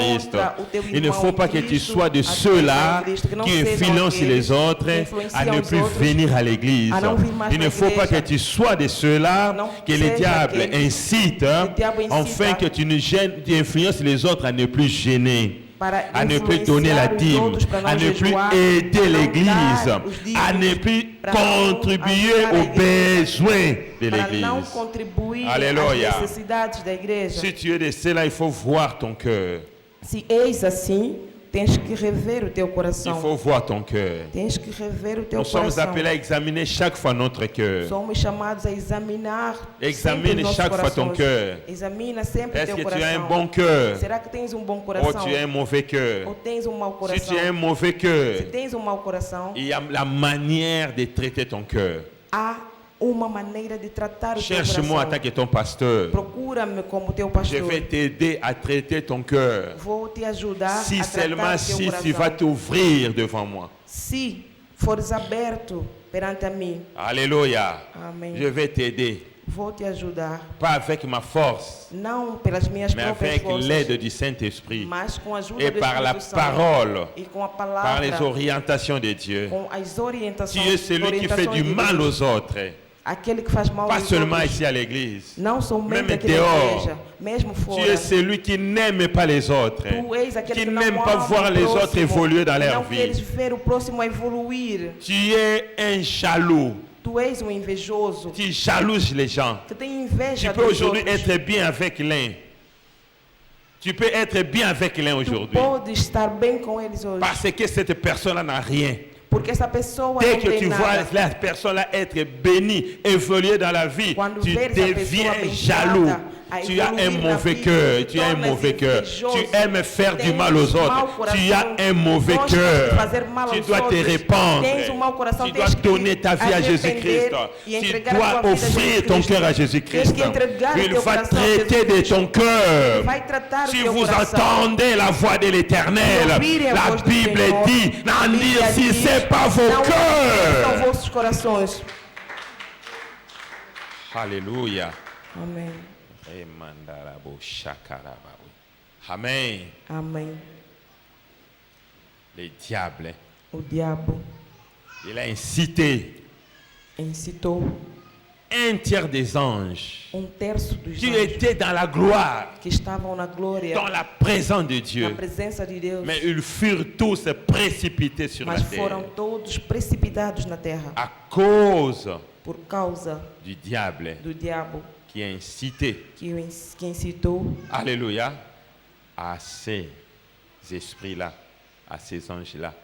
Christ. o teu Il ne irmão faut em pas que tu Cristo, sois de a tua ceux-là irmã em Cristo, que não qui sejam influencent aqueles les autres que à influenciam ne os plus outros venir à l'Église. a não vir mais Il ne na faut pas que igreja. tu sois de ceux-là Não que le seja diable aquele incite, que o diabo incita afin que tu ne gênes, tu influences les autres à ne plus gêner, para à ne plus donner la influenciar os dîme, outros, para à não ne plus jejuar, aider para não l'Église, dar os dízimos, à ne plus para não contribuer ajudar a aux igreja, besoins de para não l'Église. contribuir Alléluia. às necessidades da igreja. Si tu es de cela, il faut voir ton cœur. Se és assim, tens que rever o teu Il coração. faut voir ton cœur. Tens que rever o teu Nous sommes coração. appelés à examiner chaque fois notre cœur. Somos chamados a examinar Examine sempre os nossos chaque fois ton corações. cœur. Examina sempre o Est-ce teu que tu as coração. un bon cœur Será que tens um bom ou coração? tu as un mauvais cœur? Ou tens um mau Si coração? tu as un mauvais Se cœur, tens um mau coração, il y a la manière de traiter ton cœur. há uma maneira de tratar o teu Cherche-moi en tant coração. que ton pasteur. Procura-me como teu Je pastor. vais t'aider à traiter ton cœur. Vou te ajudar Si a seulement tratar o teu si coração. tu vas t'ouvrir devant moi. Se fores aberto perante a mim, Alléluia. amém. Je vais t'aider. Vou te ajudar. Pas avec ma force, Não pelas minhas mais próprias avec forças, l'aide du Saint-Esprit mas com a ajuda et do par la Espírito Santo parole, e com a par les palavra, orientations de Dieu. com as Tu orientações, es celui qui fait du orientações de mal Deus. aux autres, Aquele que faz mal pas aos seulement outros, ici à l'église. não somente même aqui na dehors. igreja, mesmo Tu fora. es celui qui n'aime pas les autres, Tu és aquele qui que não n'aime pas ama voir o les próximo, autres évoluer dans leur não queres vie. ver o próximo a evoluir. Tu es un jaloux, Tu és um invejoso tu jalouses les gens. que tem inveja Tu peux dos aujourd'hui outros. être bien avec l'un. Tu peux être bien avec l'un Tu aujourd'hui. podes estar bem com eles hoje, Parce que cette personne n'a rien. porque essa pessoa Dès não que tem tu vois nada. la personne être bénie, évoluer dans la vie, Quando tu veres a deviens pessoa jaloux. abençoada, a Tu as un evoluir na mauvais vida, cœur. te Tu as un tornas mauvais cœur. invejoso, Tu aimes faire du tens mal aux mau autres. coração, Tu as un mauvais gostas de cœur. fazer mal Tu aos dois te outros, répandre. tens um mau coração, Tu tens dois que donner ta vie à arrepender Jésus-Christ. e Tu entregar a dois tua vida a offrir Jesus ton Cristo. cœur à Tens Jésus-Christ. que entregar o Il teu va coração a traiter Jesus de Cristo. ton cœur. Vai tratar o Si teu vous coração. entendez la voix de l'Éternel, Ouvirem a la voz do Bible Senhor. dit, A Bíblia diz, n'endurcissez pas vos não cœurs. são vossos corações. Alléluia. Amém. Amen. Amém. Le diable, O diabo il a incité incitou un tiers des anges terço dos qui anjos étaient dans la gloire, que estavam na glória, dans la présence de na Dieu. presença de Deus, Mais ils furent tous précipités sur la mas terre foram todos precipitados na terra à cause por causa du diable do diabo qui a incité, que incitou alléluia, à ces esprits-là, à ces anges-là,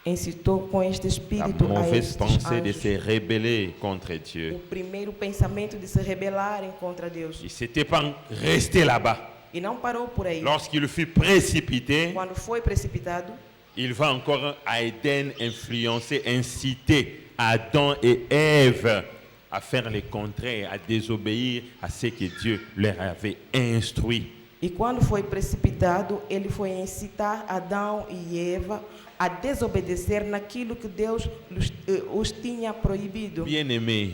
incitou com este la espírito a mauvaise estes pensée de anjos se rebeller contre o Dieu. primeiro pensamento de se rebelarem contra Deus. Il ne s'était pas resté là-bas. E não parou por aí. Lorsqu'il fut précipité, Quando foi precipitado, il va encore à Éden influencer, inciter Adam et Ève à faire le contraire, à désobéir à ce que Dieu leur avait instruit. e quando foi precipitado, ele foi incitar Adão e Eva a desobedecer naquilo que Deus os tinha proibido. Bien-aimé,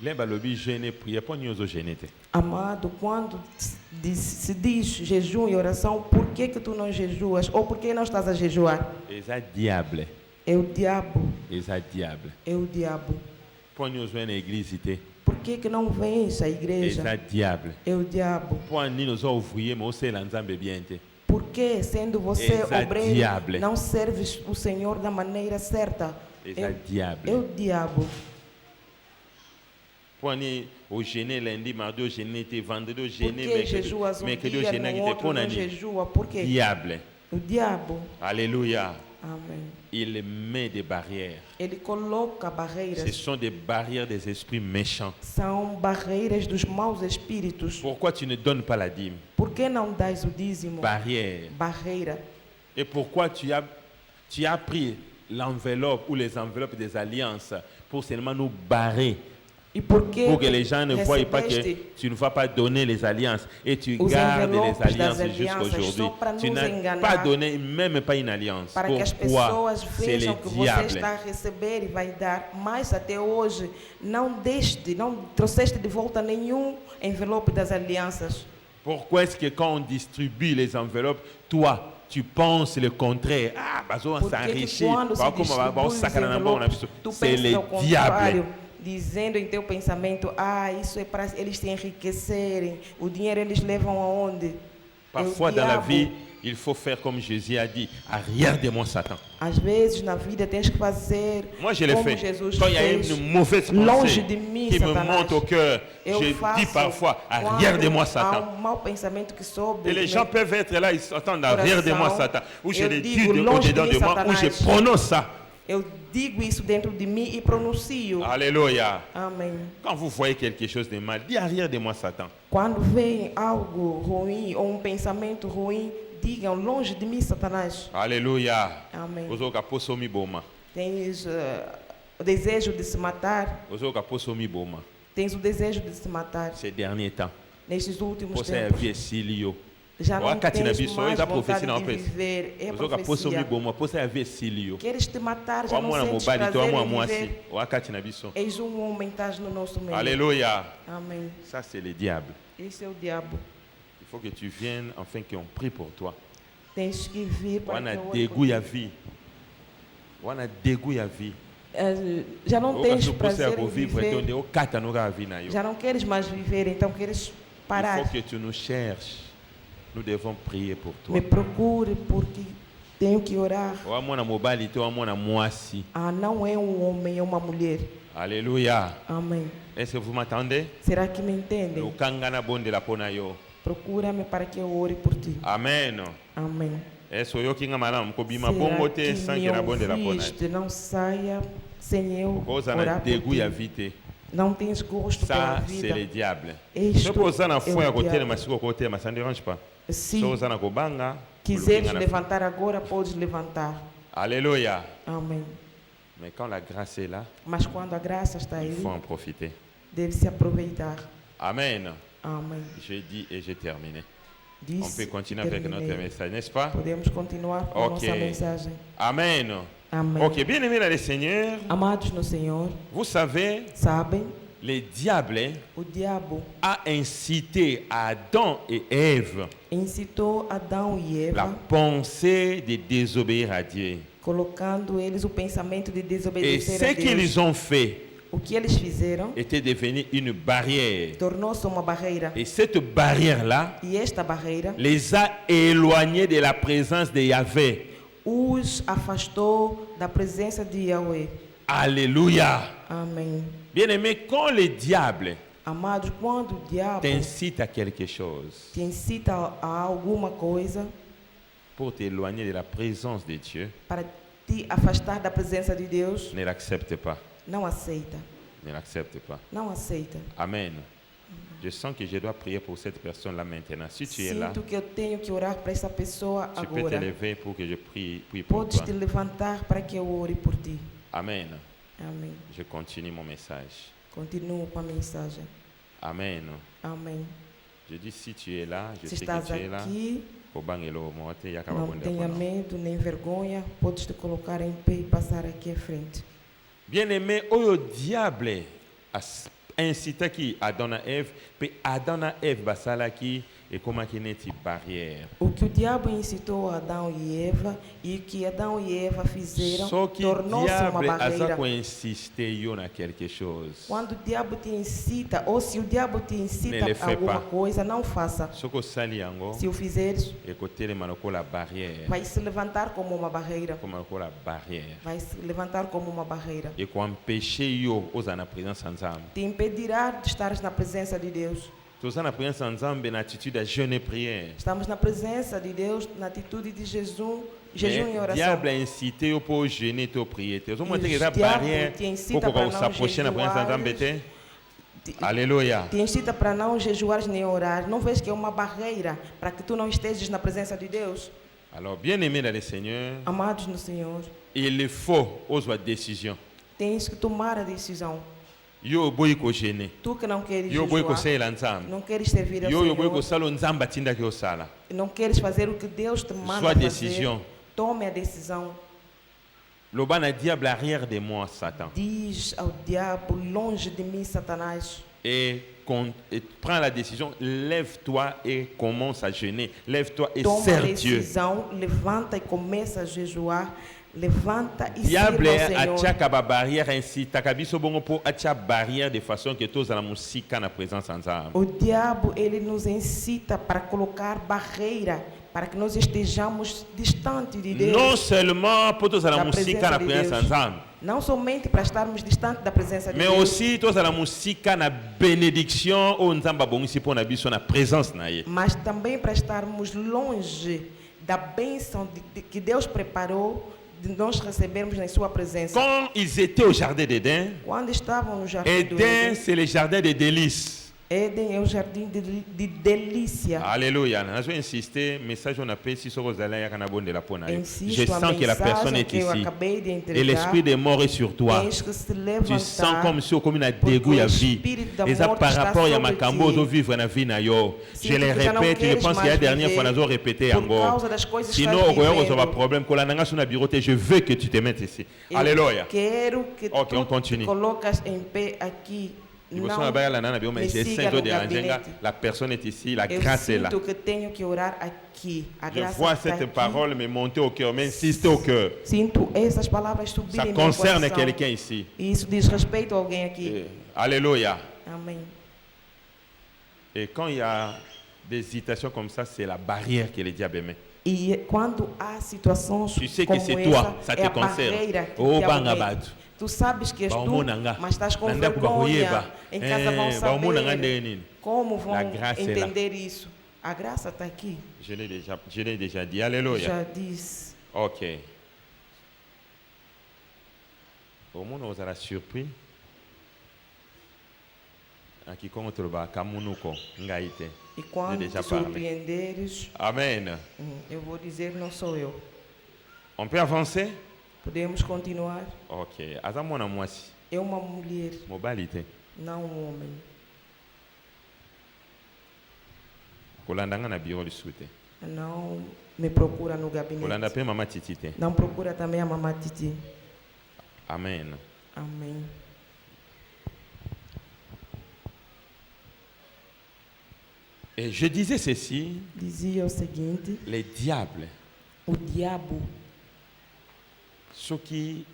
lembra le jeûner, prier, pas nous aux jeûner. Amado, quando se diz jejum e oração, por que tu não jejuas? Ou por que não estás a jejuar? C'est diable, É o diabo, c'est diable. é o diabo. Pas nous jouer na église, Por que não vens à igreja? c'est diable. É o diabo. Pas nous nos ouvriers, mais aussi l'ensemble bien. Por que, sendo você Exato, obreiro, diable. não serves o Senhor da maneira certa? C'est diable. É o diabo. Pas nous au jeûner lundi, mardi au jeûner, vendredi au Por jeûner, que jejuas mercredi au dia, jeûner, no outro não jejua? Por quê? diable. O diabo. Alléluia. Amém. Il met des barrières. Ele coloca Ce barreiras. sont des barrières des esprits méchants. São barreiras dos maus espíritos. Pourquoi tu ne donnes pas la dîme? Por que não dás o dízimo? Barrière. Barreira. Et pourquoi tu as pris l'enveloppe ou les enveloppes des alliances pour seulement nous barrer, E por que pour que les gens ne voient pas que recebeste tu ne vas pas donner les alliances et tu os gardes les envelopes alliances das alianças jusqu'aujourd'hui. só para Tu nos n'as enganar, pas donné même pas une alliance. para que as Pourquoi? pessoas C'est vejam le que você diable. está a receber e vai dar, mas até hoje não trouxeste de volta nenhum envelope das alianças. Pourquoi est-ce que quand on distribue les enveloppes, toi, tu penses le contraire? Ah, bah, on Por que s'enrichit. quando se Bah, como distribui bah, os saca na mão, na envelopes, pessoa. tu C'est pensas le ao diable. contrário, dizendo em teu pensamento, isso é para eles se enriquecerem, o dinheiro eles levam aonde? Parfois É o dans la diabo. vie, il faut faire comme Jésus a dit, arrière de moi Satan. Às vezes na vida tens que fazer Moi je l'ai como fait. Jesus Quand il y a fez. une mauvaise Longe pensée de mim, qui me Satanás. monte au cœur, Eu je faço dis parfois, arrière de quando moi há Satan. mau pensamento que sobe. Et les no gens meu peuvent être là, ils s'entendent arrière de moi coração. Satan. Ou je Eu le dis digo, longe au-dedans de de mim, moi, ou je Satanás. prononce ça. Eu digo isso dentro de mim e pronuncio. Alléluia. Amém. Quand vous voyez quelque chose de mal, dis arrière de moi Satan. Quando veem algo ruim ou pensamento ruim, digam longe de mim, Satanás. Alléluia. Amém. Ozoka posomi boma. Tens o desejo de se matar. Ozoka posomi boma. Tens o desejo de se matar. Ces derniers temps. Nestes últimos Você é tempos. viesilio. Já não Wakati na tens biso mais eza vontade profecia na de opesa. viver. É a Ozoka posomi profecia. boma, você é viesilio. Queres te matar, já não Wamwana sentes mobali to prazer wamwa em mwasi. viver. Wakati na biso. És homem, estás no nosso meio. Alléluia. Amém. Ça c'est le diable. Esse é o diabo. Il faut que tu viennes afin qu'on prie pour toi. Tens que vir para Wana que eu ore por dégoût ti. a vie. Wana dégoût a vie. Já não tens Oka prazer supposé em vivre et viver. on o kata no ga vie na yo. Já não queres mais viver, então queres Il parar. faut que tu nous cherches. Nous devons prier pour toi. Me procure porque tenho que orar. Wamwana mobali to wamwana mwasi. Não é um homem, é uma mulher. Alléluia. Amém. Est-ce que vous m'entendez? Será que me entendem? Lukangana bonde la pona yo. Procura-me para que eu ore por ti. Amen. Amém. Est-ce que yokinga malam ko bima Será bongo que te sangue me na bonde la pona. ouviste? Não saia sem eu Koza na orar por dégoût ya ti. vite. Não tens gosto pela Ça c'est le vida. diable. Isto Ce que na é foi à o côté diabo. mais siko côté mais ça ne dérange pas. Se So za na ko banga. quiseres lukinga na- levantar agora, podes levantar. Alléluia. Amém. Mais quand la grâce est là, Mas quando a graça está aí, il faut en profiter. deve-se aproveitar. Amen. Amém. Je dis et j'ai terminé. On Disse peut e continuer avec notre terminei. message, n'est-ce pas? Podemos continuar com a Ok. nossa mensagem. Amen. Amém. Ok, bien aimé dans le Seigneur, Amados no Senhor, vous savez, sabem, le diable o diabo a incité Adam et Ève incitou Adão e la Eva, pensée de désobéir à Dieu. colocando eles o pensamento de Et desobedecer ce a Deus. qu'ils ont fait O que eles fizeram était devenu une barrière. tornou-se uma barreira. Et cette barrière-là E esta barreira les a éloignés de la présence de Yahvé. os afastou da presença de Yahweh. Alléluia. Amém. Bien-aimé, quand le diable Amados, quando o diabo t'incite à quelque chose te incita a alguma coisa pour t'éloigner de la présence de Dieu, para te afastar da presença de Deus, ne l'accepte pas. não aceita. Ne l'accepte pas. Não aceita. Amen. Je sens que je dois prier pour cette personne-là maintenant. Si tu es là, Sinto que eu tenho que orar para essa pessoa tu peux te agora. lever pour que je prie pour Podes toi. te levantar para que eu ore por ti. Amen. Amém. Je continue mon message. Continuo com a mensagem. Amen. Amém. Je dis si tu es là, je Se sais que estás tu es là. aqui, Kobangelo, moate, yakaba não bonde tenha apono. medo nem vergonha. Podes te colocar em pé e passar aqui à frente. Bien-aimé, oyo diable incita qui Adam et Ève, puis Adam et Ève basalaki et comment qui n'est barrière. O que o diabo incitou a Adão e Eva e o que Adão e Eva fizeram Só que tornou-se uma diable barreira. a insister yo na quelque chose. Quando o diabo te incita, ou se o diabo te incita Ne le a fais alguma pas. coisa, não faça. Soko sali yango, Se o fizeres, et côté le manoko la barrière. vai se levantar como uma barreira. Comme la barrière. Vai se levantar como uma barreira. Et qu'on empêcher yo aux na présence ensemble. Te impedirá de estar na presença de Deus. Tous na présence ensemble en attitude à jeûne et prière. Estamos na presença de Deus, na atitude de jejum e oração. Diable a incité au pour jeûner et prier. Vous E montrez que os la diabos barrière te incita pour para qu'on não s'approche na présence ensemble. jejuares, Alléluia. te incita para não jejuares nem orar. Não vês que é uma barreira para que tu não estejas na presença de Deus? Alors, bien-aimé dans le Seigneur, Amados no Senhor, il faut oser décision. tens que tomar a decisão. Yo boy ko jeûner. Tu que não queres Yo boy ko jejuar, sala ensemble. não queres servir ao Yo boy ko Senhor, sala nzamba tinda ke osala. não queres fazer o que Deus te manda Sua fazer, décision. tome a decisão. Le ban a diable arrière de moi Satan. Diz ao diabo, longe de mim, Satanás. Et prends la décision, lève-toi et commence à jeûner. Lève-toi et Toma a sers Dieu. decisão, levanta e começa a jejuar. Levanta e Diable sirva ao a Senhor. tia barrière ainsi, takabiso bongo po a tia barrière de façon que tous à la musique na présence ensemble. O diabo, ele nos incita para colocar barreira, para que nós estejamos distantes de Deus. Non seulement pour tous à la Da musique presença na de présence Deus. ensemble, Não somente para estarmos distantes da presença de mais Deus, aussi tous à la musique na bénédiction au nzamba bongi pour na biso na présence na ye. mas também para estarmos longe da bênção que Deus preparou de nós recebermos na sua presença. Quand ils étaient au jardin d'Éden, Quando estavam no jardim do Éden Éden, c'est le jardin de délices. Éden é o jardim de delícia. Alléluia. Je vais insister, message on appelle si sur Rosalia de la pona. Je Insisto, a sens que la personne mensagem est que eu ici. acabei de Et entregar, l'esprit de mort est sur toi. tens que se Tu sens levantar, comme si comme une porque dégoût à o vie. espírito da Et ça morte par está rapport à sobre ma cambo ti. au vivre na vie na yo. Je Sinto le que já não répète, je queres pense qu'il y a mais dernière fois viver nous répété por encore. causa das coisas que Sinon estás au goyo vivendo. va problème qu'on a nanga sur na bureau, je veux que tu te mettes ici. Eu Alléluia. quero que Ok, on tu continue. te colocas em pé aqui. Não, Não mais me j'ai siga saint no de gabinete. la personne est ici, la Eu grâce est là. sinto que tenho que orar aqui. A Je graça vois está cette aqui. parole me monter au cœur, m'insister au cœur. Sinto essas palavras Ça subirem em meu concerne coração. quelqu'un ici. E isso diz respeito a alguém aqui. Alléluia. Amém. Et quand il y a des hésitations comme ça, c'est la barrière que le diable met. E quando há situações Tu sais que como c'est essa, toi, ça é te a concerne. barreira que Oh, o diabo banga mete. batu. Tu sabes que és tu, Baomonanga. mas estás com Nanda vergonha. kubakoyeba. Em casa vão baomonanga saber nini. como vão La grâce est là. entender isso. A graça está aqui. Je l'ai déjà dit. Alléluia. Já disse. Ok. Au monde, on sera surpris. Aqui contre ba kamunuko ngaite. E quando déjà te parlé. surpreenderes, Amen. eu vou dizer, não sou eu. On peut avancer? Podemos continuar. Ok. Azamona mwasi. É uma mulher, Mobilité. não um homem. Kolandanga na bureau de soute. Não me procura no Kolanda gabinete. pe mama titite. Não procura também a mamá Titi. Amen. Amém. Et je disais ceci, Dizia o seguinte: les diables, o diabo, ceux qui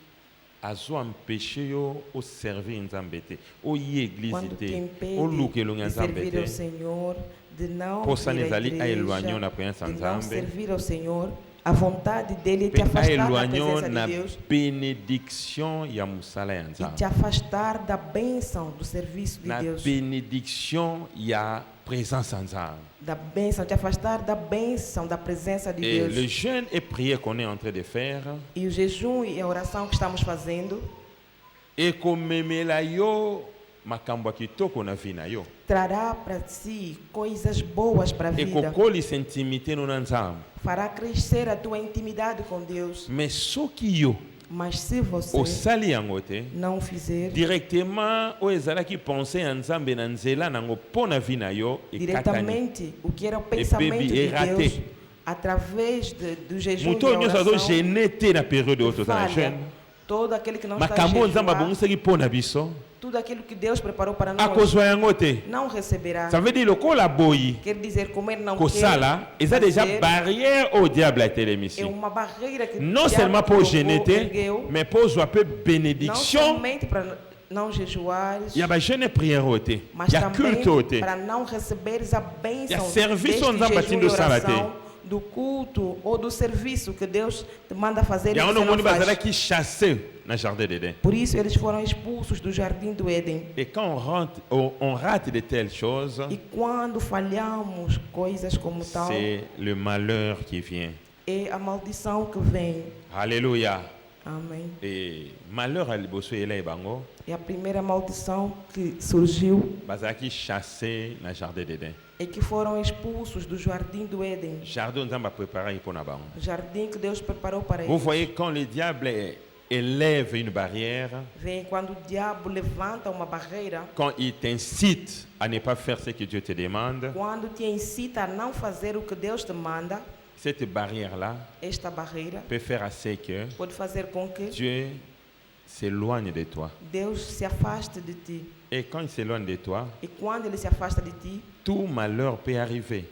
azo empêcher yo au servir nzambe te, o yi église quando te te, impede o lukelo de nzambe servir te. ao Senhor, de não Possa vir à nezali igreja, aéloigné na presença de de não nzambe. servir ao Senhor, a vontade dele é te Pe afastar da aéloigné presença na de Deus bénédiction ya musala ya e nzambe. te afastar da bênção do serviço de Na Deus, bénédiction ya présence en nzambe. da bênção, te afastar da bênção da presença de Et Deus. le jeûne et prière qu'on est en train de faire, E o jejum e a oração que estamos fazendo et komemela yo makambo ya kitoko na vie na yo. trará para si coisas boas para a Et vida. kokolisa intimité no na nzambe. Fará crescer a tua intimidade com Deus. Mais soki yo Mas se você osali yango te, não fizer directement oyo ezalaki pense ya nzambe na nzela nango mpo na vie na yo ekatani. diretamente o que era o pensamento de errate. Deus, através do jejum e moto da oyo nyonso oração, azogene te na periode oyo tozala falha. jeune. Todo aquele que não está a Makambo oyo nzambe jejuar, abongisaki mpo na biso tudo aquilo que Deus preparou para nós, akozwa yango te. não receberá. Ça veut dire lokola boyi Quer dizer, como ele não kosala quer eza déjà fazer, barrière au diable atelemisi. é uma barreira que Non o diabo seulement pour colocou, gêner te, ergueu, mais pour ozwa pe não bénédiction somente para não jejuares, ya bajeune prière oyo te, mas ya também culte oyo te. para não receberes a bênção Ya serviço deste nzambe jejum e atindo osala te. oração, do culto ou do serviço que Deus te manda fazer e yango você não nomoni faz. bazalaki chassé na jardin d'Éden. Por isso eles foram expulsos do jardim do Éden. Et quand on rate de telles choses, E quando falhamos coisas como tal, c'est le malheur qui vient. é a maldição que vem. Alléluia. Amém. Et malheur à liboso ela ebango, E a primeira maldição que surgiu bazalaki chassé na jardin d'Éden. é que foram expulsos do jardim do Éden. Jardin nzambe a préparé pour na bango. Jardim que Deus preparou para Vous eles. voyez quand le diable élève une barrière, Vem quando o diabo levanta uma barreira, quand il t'incite à ne pas faire ce que Dieu te demande, quando te incita a não fazer o que Deus te manda, cette barrière-là esta barreira peut faire assez que pode fazer com que Dieu s'éloigne de toi. Deus se afaste de ti. Et quand il s'éloigne de toi, E quando ele se afasta de ti, tout malheur peut arriver.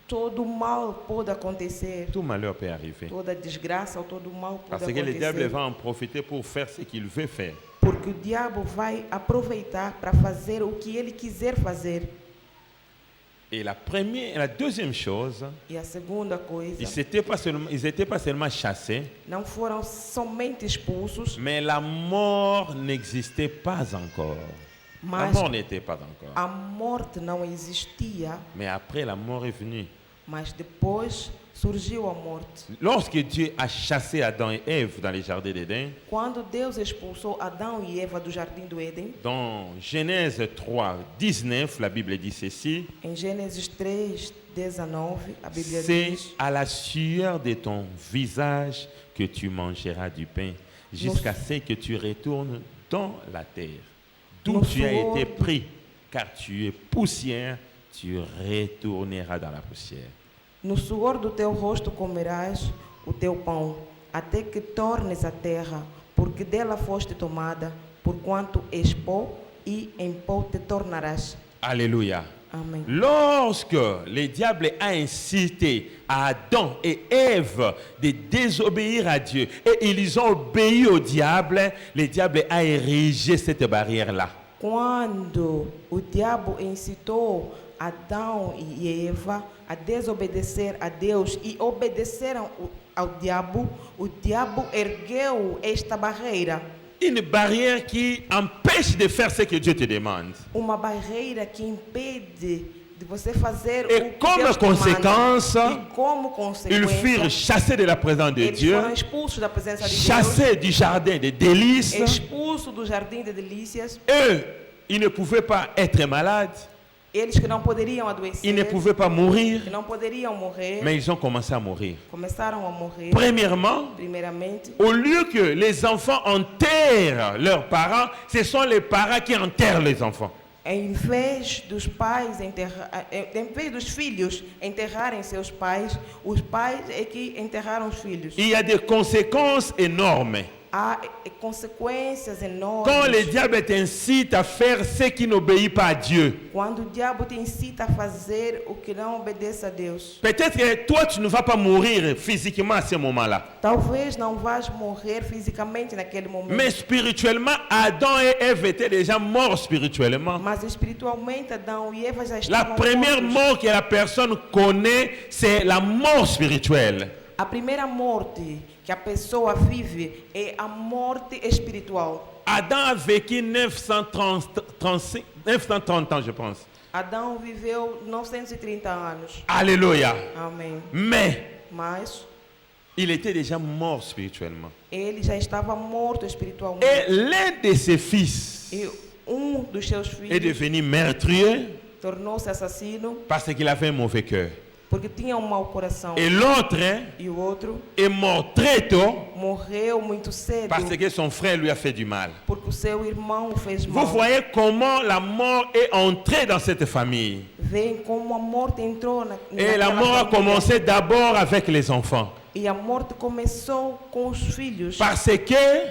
todo mal pode acontecer. Tout malheur peut arriver. Toda desgraça ou todo mal pode Parce que le diable acontecer. va en profiter pour faire ce qu'il veut faire. Porque o diabo vai aproveitar para fazer o que ele quiser fazer. Et la deuxième chose, E a segunda coisa, ils étaient pas seulement chassés, não foram somente expulsos, mais la mort n'existait pas encore. La mas mort n'était pas encore. a morte não existia, Mais après, la mort est venue. mas depois surgiu a morte. Lorsque Dieu a chassé Adam et Ève dans les jardins d'Éden, Quando Deus expulsou Adão e Eva do jardim do Éden, dans Genèse 3, 19, la Bible dit ceci: em Gênesis 3, 19, a Bíblia c'est diz: à la sueur de ton visage que tu mangeras du pain, jusqu'à ce que tu retournes dans la terre, d'où Nos tu as suor été do- pris, car tu es poussière, tu retourneras dans la poussière. No suor do teu rosto comerás o teu pão, até que tornes a terra, porque dela foste tomada, porquanto és pó, e em pó te tornarás. Alléluia. Amém. Lorsque le diable a incité à Adam et Ève de désobéir à Dieu et ils ont obéi au diable, le diable a érigé cette barrière-là. Quando o diabo incitou Adão e Eva a desobedecer a Deus e obedeceram ao diabo, o diabo ergueu esta barreira. Une barrière qui empêche de faire ce que Dieu te demande. Uma barreira que impede de você fazer Et o que comme Deus te manda. conséquence, E como Ils furent consequência, chassés de la présence de eles Dieu, foram expulsos da presença de chassés du jardin de délices. Deus, expulsos do jardim de delícias. Eux, ils ne pouvaient pas être malades, Eles que não poderiam adoecer, ils ne pouvaient pas mourir, que não poderiam morrer, mais ils ont commencé à mourir. começaram a morrer. Premièrement, Primeiramente, au lieu que les enfants enterrent leurs parents, ce sont les parents qui enterrent les enfants. em vez dos pais em vez dos filhos enterrarem seus pais, os pais é que enterraram os filhos. Il y a des conséquences énormes. há consequências enormes. Quand le diable t'incite à faire ce qui n'obéit pas à Dieu, Quando o diabo te incita a fazer o que não obedece a Deus. peut-être que toi, tu ne vas pas mourir physiquement à ce moment-là. Talvez não vais morrer fisicamente naquele momento. Mais spirituellement, Adam et Ève étaient déjà morts spirituellement. Mas espiritualmente, Adão e Eva já La estavam première mortos. mort que la personne connaît, c'est la mort spirituelle. A primeira morte que a pessoa vive é a morte espiritual. Adam a vécu 930 ans, je pense. Adão viveu 930 anos. Alléluia. Amém. Mais Mas il était déjà mort spirituellement. ele já estava morto espiritualmente. Et l'un de ses fils E dos seus est filhos devenu meurtrier tornou-se assassino parce qu'il avait un mauvais cœur. porque tinha mau coração. Et l'autre E o outro est mort très tôt morreu muito cedo parce que son frère lui a fait du mal. porque o seu irmão o fez Vous mal. voyez comment la mort est entrée dans cette famille. Veem como a morte entrou Et la naquela mort a família. commencé d'abord avec les enfants. E a morte começou com os filhos. Parce que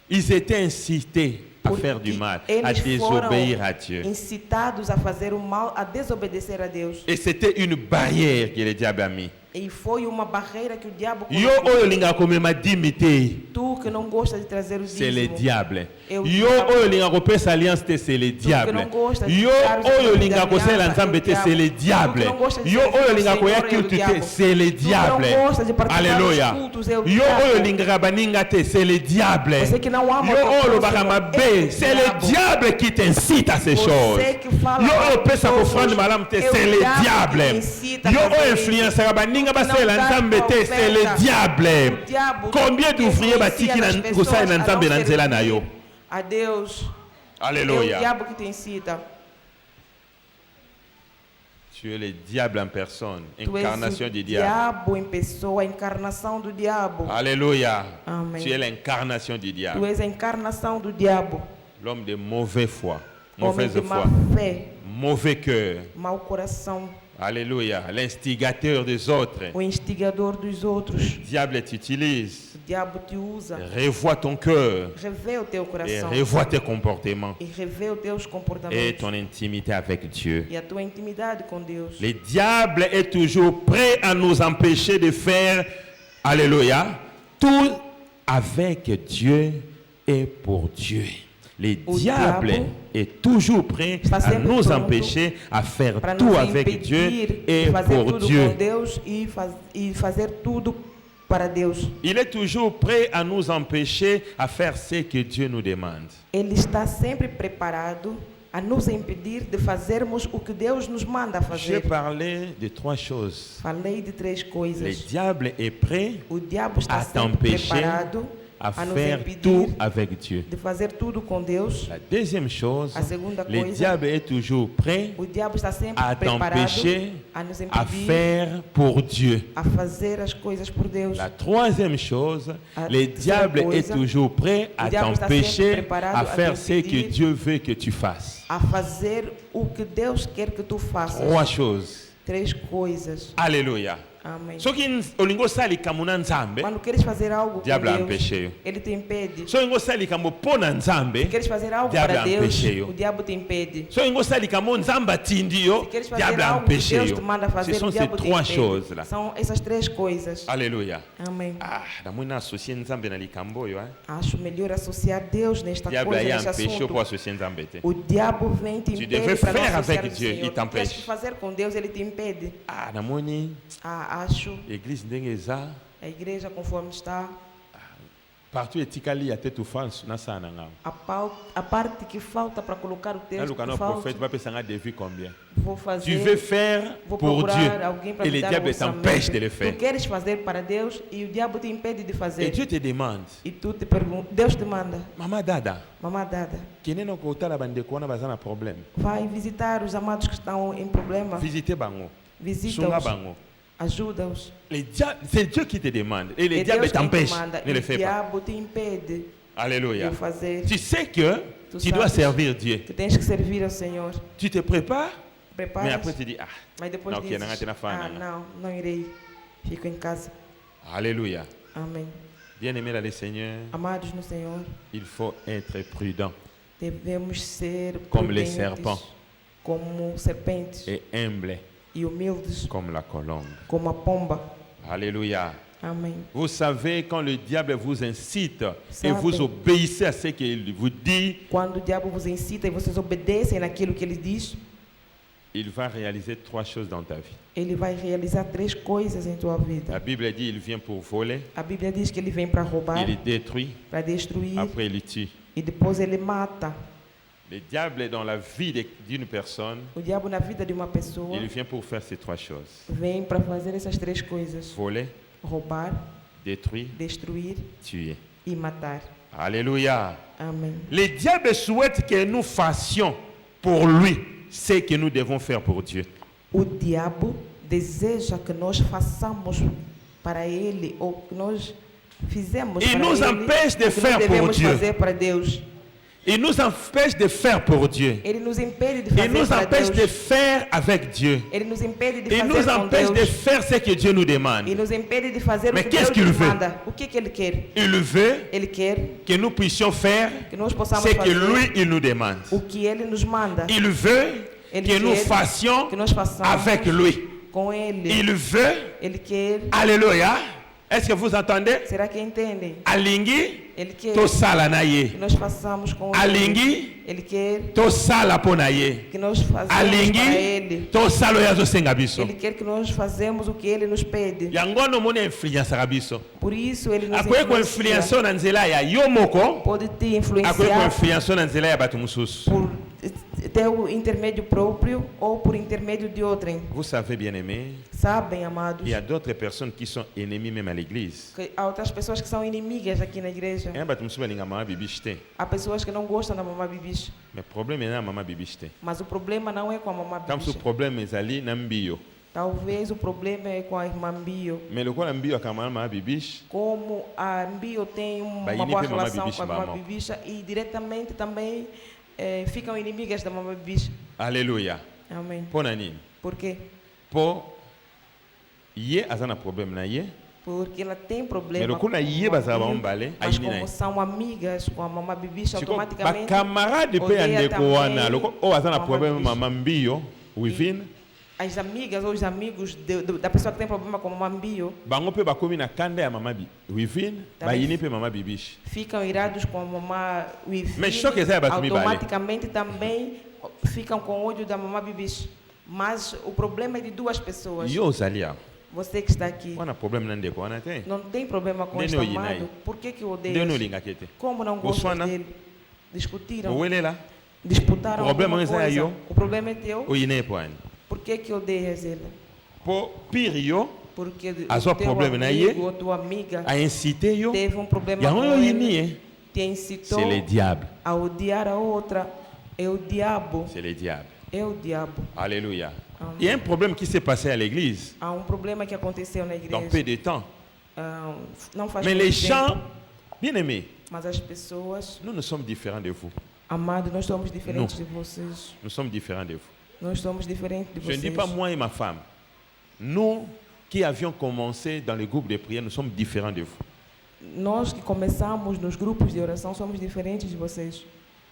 ils étaient incités à Porque faire du mal, à eles foram désobéir à Dieu. incitados a fazer o mal, a desobedecer a Deus. Et c'était une barrière que le diable a mis. E foi uma barreira que o diabo Yo colocou. oyo linga komema dimité, Tu que não gosta de trazer o c'est le dízimo. diable. Eu Yo diabo. oyo linga kopesa alliance te, c'est le diable. não gosta de Yo dar os oyo acordos linga de kosala aliança, nzambe é o te, c'est le diabo. diable. Tu que não gosta de Yo servir oyo o linga Senhor, koya é o culte te, diabo. c'est le Tu que não diable. gosta de participar dos Alléluia. cultos, é o Yo diabo. oyo linga baninga te, c'est le diable. Você que não ama Yo o teu oyo próximo, lobaka é mabe, o c'est le diabo. diable qui t'incite à ces Você choses. que fala Yo mal oyo dos pesa outros, kofrande malamu te, é o c'est le diabo diable. que te incita a Yo fazer oyo isso. influencera baninga Tu que não basela dá nzambe te, oferta, c'est le diable. o diabo Combien que d'ouvriers influencia batiki as na pessoas kusala na a não nzambe na nzela na servir yo. a Deus. É o Alléluia. diabo que te incita. Tu es le diable en personne, Tu és incarnation o du diable. diabo em pessoa, a encarnação do diabo. Alléluia. Amen. Tu es l'incarnation du Tu diable. és a encarnação do diabo. L'homme de mauvaise foi, Homem mauvaise de má foi, fé, mauvais cœur. mau coração, Alléluia. L'instigateur des autres. o instigador dos outros. Le diable t'utilise. O diabo te usa. Revois ton cœur Revê o teu et coração. revois tes comportements E revê os teus et comportamentos. ton intimité avec Dieu. E a tua intimidade com Deus. Le diable est toujours prêt à nous empêcher de faire, alléluia, tout avec Dieu et pour Dieu. Le O diable diabo est toujours prêt está à sempre nous pronto empêcher à faire para tout nos avec Dieu impedir et de fazer pour tudo Dieu. com Deus e fazer tudo para Deus. Il est toujours prêt à nous empêcher à faire ce que Dieu nous demande. Ele está sempre preparado a nos impedir de fazermos o que Deus nos manda J'ai fazer. parlé de trois choses. Falei de três Le coisas. diable est prêt O diabo está a sempre t'empêcher preparado à a nos faire impedir tout avec Dieu. de fazer tudo com Deus. La deuxième chose, A segunda le coisa, diable est toujours prêt o diabo está sempre à preparado t'empêcher a nos à impedir faire pour Dieu. a fazer as coisas por Deus. La troisième chose, A le terceira diable est coisa, toujours prêt à o diabo está sempre t'empêcher preparado à a faire te ce que impedir Dieu veut que tu fasses. A fazer o que Deus quer que tu faças. Trois choses. Três coisas. Alléluia. Amém. soki olingi osala likambo na nzambe, Quando queres fazer algo com diable Deus, empêche yo. ele te impede. soki olingi osala likambo mpo na nzambe, Se queres fazer algo diable para Deus, empêche yo. o diabo te impede. soki olingi osala likambo nzambe atindi yo, Se queres fazer diable algo que empêche Deus yo. te manda Ce fazer, sont o ces diabo te trois impede. choses là. São essas três coisas. Alléluia. Amém. Ah, namoni na associé nzambe na likambo oyo, hein? Acho melhor associar Deus nesta Diable coisa, aye neste empêche yo assunto. pour associer nzambe te. O diabo vem te Tu impedir devais para não faire associar avec o Dieu, Senhor. il t'empêche. Tu tens que fazer com Deus, ele te impede. Ah, namoni Acho église ndenge eza, a igreja conforme está, partout etikali ya te tufansu nasala na ngao. a parte que falta para colocar o texto naluka que na falta, prophète bapesanga devis combien? vou fazer. Tu veux faire Vou pour procurar Dieu alguém para et me le dar diable orçamento. t'empêche de le faire. Tu queres fazer para Deus e o diabo te impede de Et fazer. Dieu te demande, E tu te perguntas, Deus te manda, mama dada, mamá dada, kende na kotala bandeko wana baza na problème. vai visitar os amados que estão em problema, Visitez bango, sunga visita-os, bango. ajuda-os. C'est Dieu qui te demande et le É diable Deus quem te t'empêche, manda, ne e le o fais pas. diabo te impede Alléluia. de fazer. Tu sais que Tu tu dois sabes servir Dieu. que tens que servir ao Senhor. Tu te prépares, mais Preparas, après tu dis, ah, mas depois não, ok, dizes, não, não, não, não. não irei, fico em casa. Alléluia. Amém. Bien-aimés dans le Seigneur, Amados no Senhor, il faut être prudent devemos ser comme les prudentes serpents como serpentes et humbles e humildes comme la colombe. como a pomba. Alléluia. Amém. Vous savez, quand le diable vous incite et Sabe. vous obéissez à ce qu'il vous dit, Quando o diabo vos incita e vocês obedecem naquilo que ele diz, il va réaliser 3 choses dans ta vie. ele vai realizar 3 coisas em tua La vida. Bible dit il vient pour voler, A Bíblia diz que ele vem para roubar, il détruit, para destruir après il tue. e depois ele mata. Le diable est dans la vie d'une personne, O diabo na vida de uma pessoa il vient pour faire ces 3 choses. vem para fazer essas 3 coisas: Voler, roubar, détruire, destruir tuer. e matar. Alléluia. Amém. Le diable souhaite que nous fassions pour lui ce que nous devons faire pour Dieu. O diabo deseja que nós façamos para ele ou que nós fizemos Il para nous ele empêche de o que faire nós pour devemos Dieu. fazer para Deus. Il nous empêche de faire pour Dieu. Ele nos impede de Il fazer nous para empêche Deus. de faire avec Dieu. Ele nos impede de Il fazer nous com empêche de Deus. faire ce que Dieu nous demande. E nos impede de fazer Mais o que qu'est-ce Deus qu'il nos veut? manda. O que ele quer? Il veut Ele quer que nous puissions faire que nós possamos ce que fazer lui, il nous demande. o que ele nos manda. Il veut Ele que nous quer fassions que nós façamos avec lui. com ele. Il veut, Ele quer. alléluia, est-ce que vous entendez? Será que entendem? Alingi, Ele quer tosala na ye. que nós façamos com ele. Alingi, Ele quer tosala po na ye. que nós façamos para Alingi, ele. tosala oyo azosenga biso. Ele quer que nós fazemos o que ele nos pede. Yango wana omoni influenceaka biso. Por isso ele nos Akoki influencia. koinfluence na nzela ya yo moko, Pode te akoki influenciar koinfluence na nzela ya bato mosusu. por teu intermédio próprio ou por intermédio de outrem. Vous savez, bien-aimés, Sabem, amados, il y a d'autres personnes qui sont ennemies même à l'église. que há outras pessoas que são inimigas aqui na igreja. Bato mosusu balinga mama bibishi te. Há pessoas que não gostam da mamá bibiche. Mais problème est na mama bibishi te. Mas o problema não é com a mamá Tam su bibiche. problème ezali na mbiyo. Talvez o problema é com a irmã Mbio. Mais lokola mbiyo akamana mama bibishi, Como a Mbio tem Vai uma inibir boa mamá relação bibiche, com a mamá mamão. bibicha e diretamente também ficam inimigas da mamá bibiche. alléluia. Amém. Pona nini? Por quê? Po ye azana problème na ye. Porque ela tem Mais problema lokola com ye a bazala Mbio, bambale, mas ayini na ye. como são amigas com a mamá bibicha, Siko automaticamente bacamarade pe ya odeia ndeko também wana loko o azana mamá problème bibiche. mama mbiyo within as amigas ou os amigos da pessoa que tem problema com a mamá Mbio bango pe bakomi na kanda ya mama within Também bayini pe mama bibishi. ficam irados com a mamá Wivine, Mas choque essa é a batumi automaticamente também ficam com ódio da mamá bibiche. Mas o problema é de duas pessoas. Yo ozali awa. Você que está aqui Wana problème na ndeko wana te. não tem problema com Ndeni este oyinai. amado. Por que Ndeni odeia? olingaki te. Como não gostam Oswana. dele? Discutiram, Owelela disputaram O problema alguma é coisa. eu. O problema é teu. oyine poani. Por que odeias ele? Po pire yo Porque A sua o teu problema, né, amigo ye? ou tua amiga a incité yo. teve problema Yango com yo ele, yini eh. te incitou C'est le diable. a odiar a outra. É o diabo. C'est le diable. É o diabo. Alléluia. Amen. Il y a un problème qui s'est passé à l'église Há problema que aconteceu na igreja. dans peu de temps. Não faz Mais muito les tempo, gens, bien aimés, mas as pessoas, nous sommes différents de vous. amados, nós somos diferentes de vocês. Nous sommes différents de vous. Nós somos diferentes de Je vocês. ne dis pas moi et ma femme. Nous qui avions commencé dans le groupe de prière, nous sommes différents de vous. Nós que começamos nos grupos de oração somos diferentes de vocês.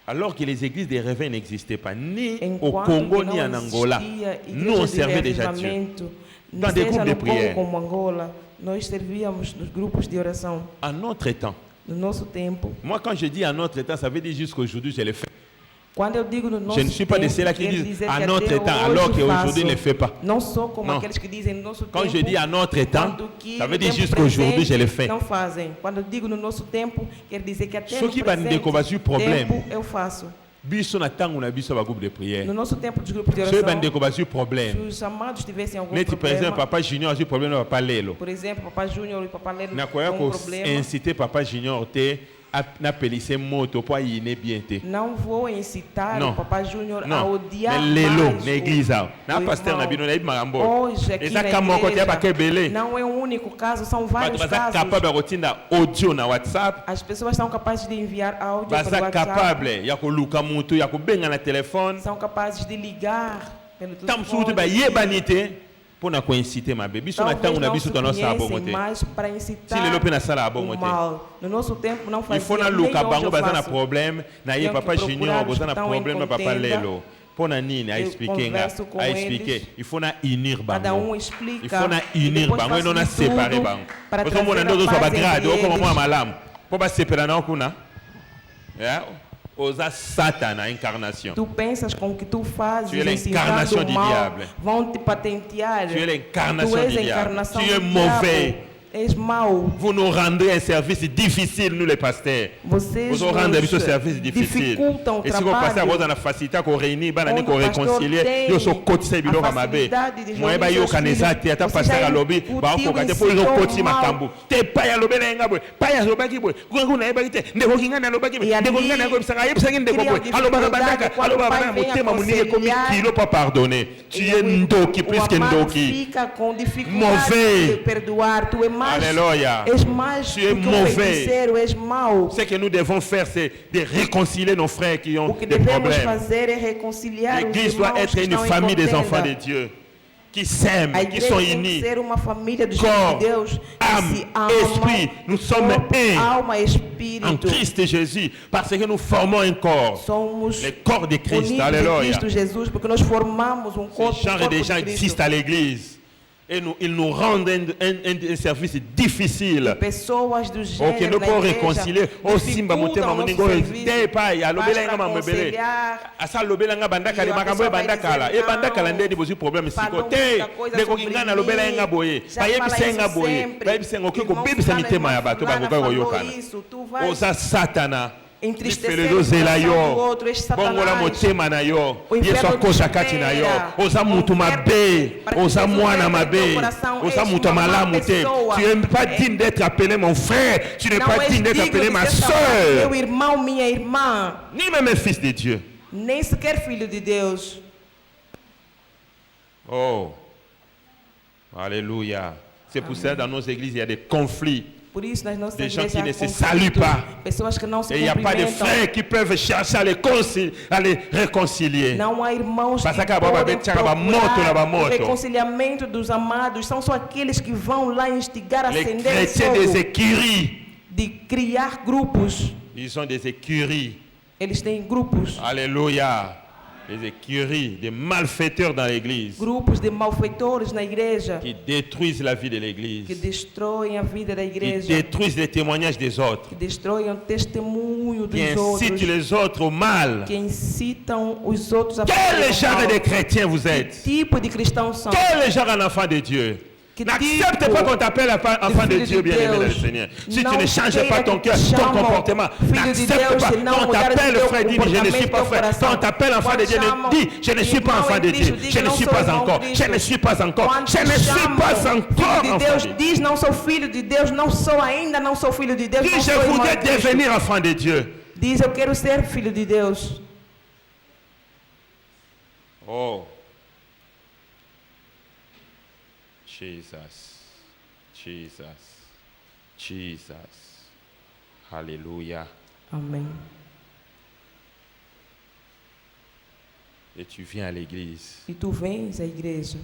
Alors que les églises de réveil n'existaient pas, ni au Enquanto Congo, que ni en não Angola. existia Nous, on igreja de servait déjà Dieu. reavivamento, Dans des seja groupes de no Congo prière. como Angola, nós servíamos nos grupos de oração. En notre temps. No nosso tempo. Moi, quand je dis en notre temps, ça veut dire jusqu'aujourd'hui, je le fais. Quando eu digo no nosso Je ne suis pas de tempo, ceux-là qui quer disent dizer à que notre até temps, hoje alors qu'aujourd'hui, faço. ne le fait pas. Não sou como Non. aqueles que dizem no nosso Quand tempo. je dis à notre temps, quando que ça veut no dire tempo jusqu'aujourd'hui, presente je le fais. Não fazem. Quando eu digo no nosso tempo, quer dizer que até Ceux no qui vont presente découvrir problème. tempo eu faço. Biso na tango na biso ba groupe de prière. No nosso tempo dos grupos de Ceux qui vont oração, découvrir se problème. os amados tivessem algum Neti par exemple, problema, papa Junior a eu problème na papa Lelo. por exemplo, Papa Júnior e Papa Lelo Na com koya ko problema, inciter papa Junior te na pelisse moto pour yine bien te. não vou incitar Non. o Papa Júnior a Non. odiar Mais Lelo mais na église a. Na o pasteur na irmão. bino na ibi magambo. Hoje aqui Eza na kama ko te ba igreja, kebele. não é um único caso, são Bato vários baza casos. capable rotinda audio na WhatsApp. As pessoas são capazes de enviar áudio pelo Baza WhatsApp, capable ya ko luka mutu ya ko benga na telefone. são capazes de ligar pelo Tam sutu ba telefone, yebanite. Pour na coïnciter ma bébé, biso na Talvez tango na não biso se to nossa conhecem abongo te. mais para Si incitar le lope na sala o abongo te. mal. No nosso tempo não Il fazia faut na nem luka hoje bango eu baza na faço. problème, na ye Tenho que papa junior procurar os boza que na estão em problème na papa contenda. lelo. Pour na nini a Eu expliquer nga, converso com a expliquer. eles. Il faut na unir Cada bango. explica. Il faut na e unir depois bango e faço não na de séparer tudo bango. para Parce que trazer mon a ando so paz bagrade, entre o como eles. malam. Pour ba séparer na kuna. Yeah. Osa Satan a incarnation. Tu pensas com o que tu fazes, Tu es l'incarnation incitando du o mal, diable. vão te patentear. Tu es l'incarnation Tu és du a diable. encarnação Tu es do mauvais. diabo. És mau. Vous nous rendez un service difficile, nous les pasteurs. Vocês Vous nous rendez nos un service difficile. dificultam o Et si vous passez à trabalho. vous dans la facilité, qu'on réunit, qu'on Quando o pastor réconcilie, tem yo so kotse bilo a kamabe. facilidade de Moi reunir ba yo seus kaneza filhos, te ata você passer já à lobby, ba incutiu ko kate em po yo si koti o mal. makambu. Te pa ya lobele nga boy. Pa ya lobaki boy. Kungu na yeba te. Ndeko kingana lobaki. E ali, Ndeko kingana ko bisanga yeba sangi ndeko boy. cria Alo ba dificuldade bandaka, quando alo ba o pai bana vem motema munike komi aconselhar. kilo pa pardonner. Tu E es ndoki plus o que amado ndoki. fica com dificuldade Mauvais. de perdoar. Tu é mais, Alléluia. és mais Tu es do que um mauvais. feiticeiro, és mau. Ce que nous devons faire, c'est de réconcilier nos frères qui ont O que des devemos problèmes. fazer é reconciliar os L'Église irmãos doit être que une estão em famille des contenda. enfants de Dieu, qui s'aiment, A qui igreja sont tem que unis. ser uma família dos Corps, filhos de Deus que âme, se amam, esprit, nous sommes corpo, un alma e en espírito. Christ Jésus, parce que nous formons un corps, Somos le corps de Christ. unidos em Alléluia. Cristo Jesus, porque nós formamos um corpo, Ce genre de gens existent à l'Église. Et ils nous rendent un service difficile. Pessoas do Ok, gênero nous da pouvons igreja réconcilier. Oh, simba motema dificultam o moningo. nosso serviço. Te pa ya lobela nga Para mamebele. aconselhar. Asa lobela nga bandaka E le a makambo pessoa vai bandaka la. dizer E bandaka la não. ndeni bozi problème siko Falou te. muita coisa Ndeko sobre kingana mim. lobela nga boye. Já Ba fala yebisa isso nga boye. sempre. Ba yebisa nga okiko Irmão bebisa fulano, mitema ya irmã bato fulana bakoka falou koyokana. isso, tu vais Oza Satana. entristecer Lifelo o zela coração do yo. outro, este Bongola Satanás. motema na yo. O inferno Yesu akosha kati na yo. espera. Oza mutu O inferno mabe. para que Oza Jesus mwana entre no mabe. teu coração. Oza És mutu uma má malamu te. pessoa. Tu n'es pas digne d'être appelé mon frère. Tu n'es Não pas és digne d'être digno appelé de ma ser chamado soeur. meu irmão, minha irmã, Ni même un fils de Dieu. nem sequer filho de Deus. Oh. Alléluia. C'est pour ça dans nos églises, il y a des conflits. Por isso, nas nossas Des gens igrejas qui há ne se conflitos, saluent pas. pessoas que não se Et il n'y a pas de cumprimentam. frères qui peuvent chercher à les réconcilier. Não há irmãos Passa que que a baba podem betchara ba moto na ba procurar moto. o reconciliamento dos amados. São só aqueles que vão lá instigar, Les acender chrétiens des fogo, écuries. de criar grupos. Ils ont des écuries. Eles têm grupos, Alléluia. Des écuries, des malfaiteurs dans l'église grupos de malfeitores na igreja qui détruisent la vie de que l'église, destroem a vida da qui igreja, détruisent les témoignages des autres, que destroem o testemunho qui dos incitent outros, les autres au mal. que incitam os outros a Quel fazerem genre mal. de chrétien vous Que êtes? tipo de cristãos são? Quel genre d'enfant de Dieu? Que N'accepte tipo pas qu'on t'appelle enfant de filho Dieu, de bien-aimé dans le Deus. Seigneur. Si tu Não ne changes queira pas ton que cœur, te ton chamam comportement, filho de n'accepte Deus pas. e não Quand on mudar t'appelle teu frère, dis je ne suis pas comportamento, frère. Quand on t'appelle enfant de Quando Dieu, chamam dis je ne suis pas irmão enfant em de Cristo, Dieu. diga, Je ne não suis sou pas irmão encore. Cristo. Je ne suis pas encore. Quando Je ne suis chamam pas filho encore de enfant Deus, de Dieu. diz não sou filho de Deus, não sou ainda, não sou filho de Deus, Dis não je sou irmão voudrais de Cristo. devenir enfant de Dieu. Diz eu quero ser filho de Deus. Oh. Jesus. Jesus. Jesus. Alléluia. Amém. Et tu viens à l'église. E tu vens à igreja.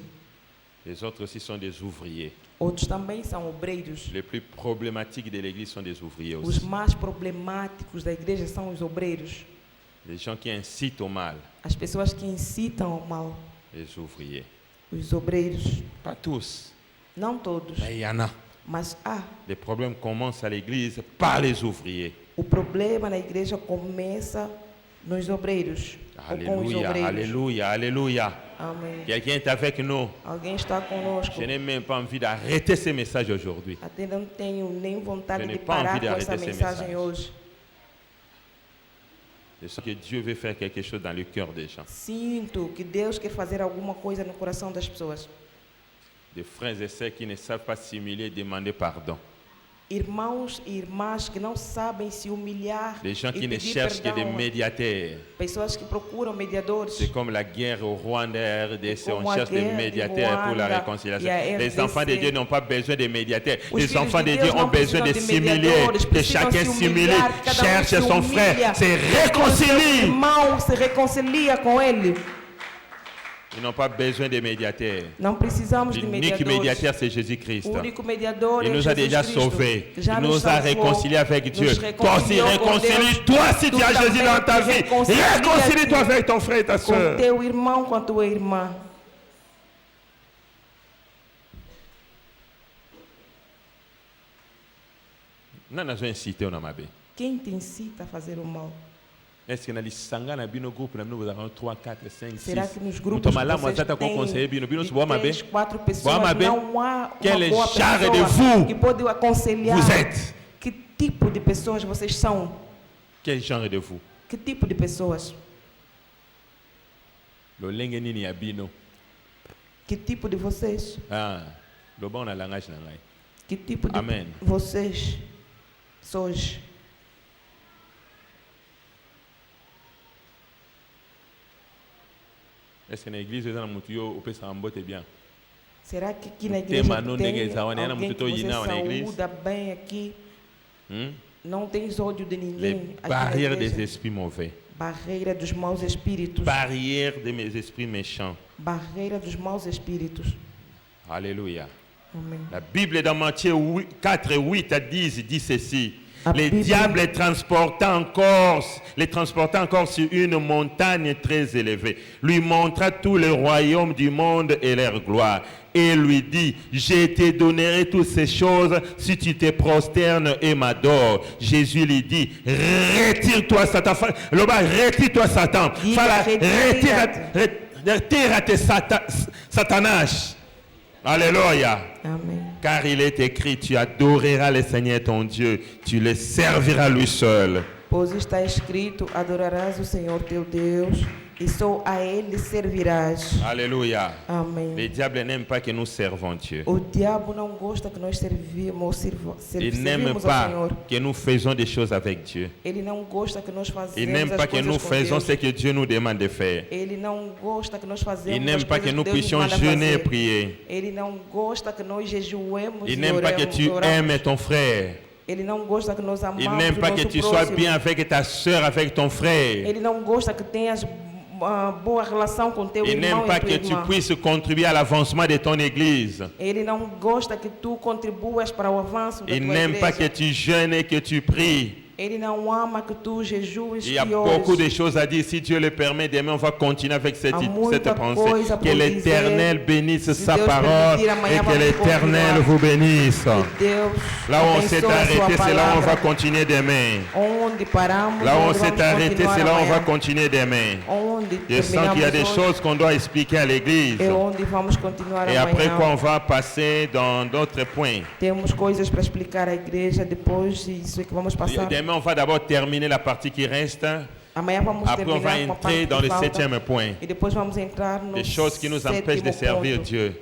Les autres aussi sont des ouvriers. Outros também são obreiros. Les plus problématiques de l'église sont des ouvriers Os aussi. mais problemáticos da igreja são os obreiros. Les gens qui incitent au mal, As pessoas que incitam ao mal. les ouvriers. Os obreiros. Pas tous, Não todos. mais il y en a. Mas há. Les problèmes commencent à l'église par les ouvriers. O problema na igreja começa nos obreiros. Ou com os Alléluia, obreiros. alléluia, alléluia. Amém. Quelqu'un est avec nous. Alguém está conosco. Je n'ai même pas envie d'arrêter ce message aujourd'hui. Até não tenho nem vontade Je n'ai de pas parar envie com d'arrêter essa ces mensagem messages. hoje. Je sens que Dieu veut faire quelque chose dans le cœur des gens. Sinto que Deus quer fazer alguma coisa no coração das pessoas. Des frères et sœurs qui ne savent pas simuler et demander pardon. Irmãos e irmãs que não sabem se humilhar Des gens e qui ne pedir cherchent que des perdão. médiateurs. Pessoas que procuram mediadores. C'est comme la guerre au Rwanda et RDC, Como on a cherche des guerra de médiateurs pour la Rwanda réconciliation. e a Les RDC. enfants de Dieu n'ont pas besoin de médiateurs. Os Les filhos enfants de de Deus Dieu não ont besoin de precisam de simuler, mediadores, que precisam chacun se simule, humilhar, cada cherche se son frère, humilha. se réconcilie. Irmão se reconcilia com ele. Ils n'ont pas besoin de médiateurs. Não precisamos de L'unique mediadores. médiateur, c'est Jésus-Christ. O único mediador Il é nous a Jesus déjà Cristo, sauvés. que já Il nos nous a salvou, réconciliés avec Dieu. nos Toi aussi, reconciliou com Deus. réconcilie-toi si Tu tu as Jésus também dans ta te vie. reconcilia Réconcilie-toi avec ton frère et ta com soeur. teu irmão, com a tua irmã. Não nós vamos inciter na mabe. Quem te incita a fazer o mal? Est-ce que na lisanga na bino groupe na nous avons 3 4 5 6. Será que nos grupos Toma lá, vocês mas tá com têm conselho bino de se boa mabe. 3, 4 Boa pessoas, mabe. não há Quel uma boa genre de pessoa vous que pode aconselhar? vous êtes? Que tipo de pessoas vocês são? Quel genre de vous? Que tipo de pessoas? Lo lenge nini ya bino. Que tipo de vocês? Ah, lo bon na langage na ngai. Que tipo de Amém. vocês sois? Est-ce que na église eza na mutu yo opesa mbote bien? Será que aqui na O igreja tema não tem nega essa hora, alguém não que muito você na igreja. saúda bem aqui? Hmm? Não tens ódio de Les ninguém aqui na barrières igreja? des esprits mauvais. Barreira dos maus espíritos. Barrière de mes esprits méchants. Barreira dos maus espíritos. Alléluia. Amém. La Bible dans Matthieu 4, 8 à 10 dit ceci. La Les Bible- diables les transportaient encore sur une montagne très élevée. Lui montra tous les royaumes du monde et leur gloire. Et lui dit, je te donnerai toutes ces choses si tu te prosternes et m'adores. Jésus lui dit, retire-toi Satan. Retire-toi Satan. Diga, Fala, retira-te. retire-te Satanas. Alléluia. Amém. Car il est écrit, tu adoreras le Seigneur ton Dieu, tu le serviras lui seul. Pois está escrito, adorarás o Senhor teu Deus e só a Ele servirás. Alléluia. Amém. Les diables n'aiment pas que nous servons Dieu. O diabo não gosta que nós Ils n'aiment servimos ao pas Senhor. que nous faisons des choses avec Dieu. Ele não gosta que nós Ils fazemos n'aiment as pas que coisas nous com faisons Deus. ce que Dieu nous demande de faire. Ele não gosta que nós fazemos Ils n'aiment as pas coisas que nous Deus nos puissions manda jeûner et fazer. prier. Ele não gosta que nós jejuemos Ils e n'aiment pas que tu oramos. aimes ton frère. Ele não gosta que nós amamos Ils n'aiment o pas que nosso tu sois próximo. bien avec ta soeur, avec ton frère. Ele não gosta que tenhas boa relação com teu Ils irmão n'aiment pas e tua que tu irmã. puisses contribuer à l'avancement de ton église. Ele não gosta que tu contribuas para o avanço da Ils tua n'aiment pas que igreja. tu jeûnes et que tu pries. Ele não ama que tu jejues Il y a e ores. beaucoup de choses à dire. Si Dieu le permet, demain on va continuer avec cette Há muita pensée. coisa Que por l'Éternel dizer. bénisse Se sa Deus parole permitir, amanhã et que vamos l'Éternel continuar. vous bénisse. Que Deus Là où on s'est abençoe a sua arrêté, c'est là où on va palavra. continuer demain. Onde paramos, Là où on nós s'est vamos arrêté, continuar c'est là où on va amanhã. continuer demain. Onde Je sens qu'il y a des terminamos choses qu'on doit expliquer à l'église. hoje, é onde vamos continuar Et après amanhã. quoi, on va passer dans d'autres points. Temos coisas para explicar à igreja depois, isso é que vamos passar. Demain, on va d'abord terminer la partie qui reste. Amanhã vamos Après, on va terminar com a parte entrer dans que le falta. 7e point. E depois vamos entrar no Des choses qui nous empêchent de sétimo servir ponto. Dieu.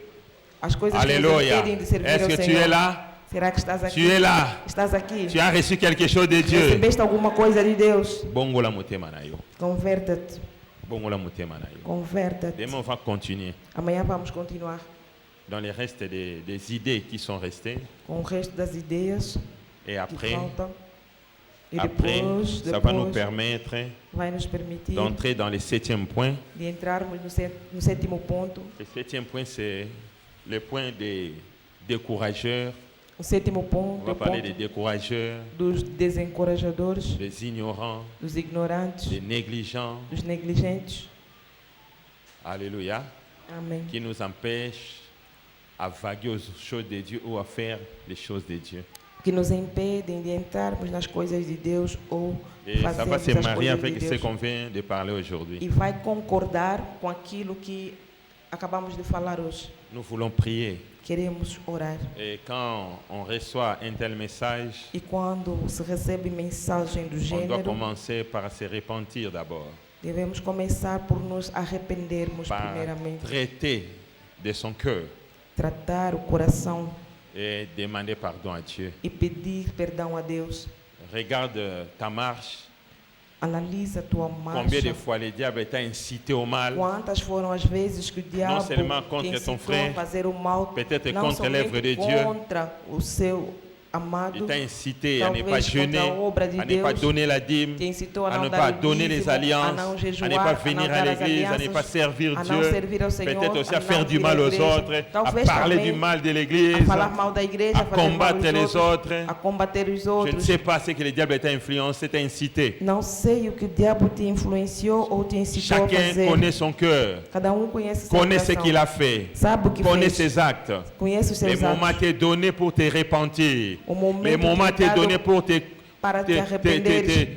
As coisas que nos Alléluia. impedem de servir Est-ce ao que tu Senhor. es là? Será que estás aqui? Tu es là? Estás aqui? Tu as reçu quelque chose de Dieu? Recebeste alguma coisa de Deus? Bongo la motema na yo. Converta-te. Bongo la motema na yo. Converta-te. Demain, on va continuer Amanhã vamos continuar dans les restes des idées qui sont restées. com o resto das ideias Et que après, faltam. E après, depois, ça va nous depois permettre vai nos permitir d'entrer dans le 7e point. de entrarmos no sétimo ponto. Le 7e point, c'est le point des décourageurs. O sétimo On ponto é va o parler des ponto décourageurs, dos desencorajadores, des ignorants, dos ignorantes, des négligents. dos negligentes. Alléluia. Amém. Qui nous empêchent à vaguer aux choses de Dieu ou à faire les choses de Dieu. Que nos impedem de entrarmos nas coisas de Deus ou Et ça va fazermos se as marier coisas de avec ce Deus. qu'on vient de parler aujourd'hui. E vai concordar com aquilo que acabamos de falar hoje. Nous voulons prier. Queremos orar. Et quand on reçoit un tel message, E quando se recebe mensagem do on doit gênero, commencer par se repentir d'abord, devemos começar por nos arrependermos par primeiramente. traiter de son cœur Tratar o coração et demander pardon à Dieu. e pedir perdão a Deus. Regarde ta marche. Analisa a tua Combien de marcha. fois le diable t'a incité au mal, Quantas foram as vezes que o diabo seulement te contre ton incitou frère, a fazer o mal, peut-être não contre somente l'œuvre de Dieu. contra o seu amado, Il t'a incité à ne pas talvez jeûner, contra a obra de à ne pas Deus, donner la dîme, te incitou a à não ne dar pas o donner les dízimo, a alliances, não à ne jejuar, pas a venir não à dar as l'église, à ne alianças, pas servir a não Dieu, servir ao Senhor, peut-être aussi a à faire não du vir mal à aux igreja, autres, à talvez parler também du mal de a l'église, falar mal da igreja, à a fazer mal combattre aos les outros, autres. a combater os Je ne outros. sais pas ce que le diable t'a influencé, t'a incité. Não sei o que o diabo te influenciou ou te incitou a Chacun fazer. connaît son cœur, Cada conhece seu connaît ce coração, qu'il a fait, sabe o que connaît fez, ses actes. conhece os Le seus moment atos. t'est donné pour te repentir. O Le momento moment te é t'est dado donné pour para te arrependeres.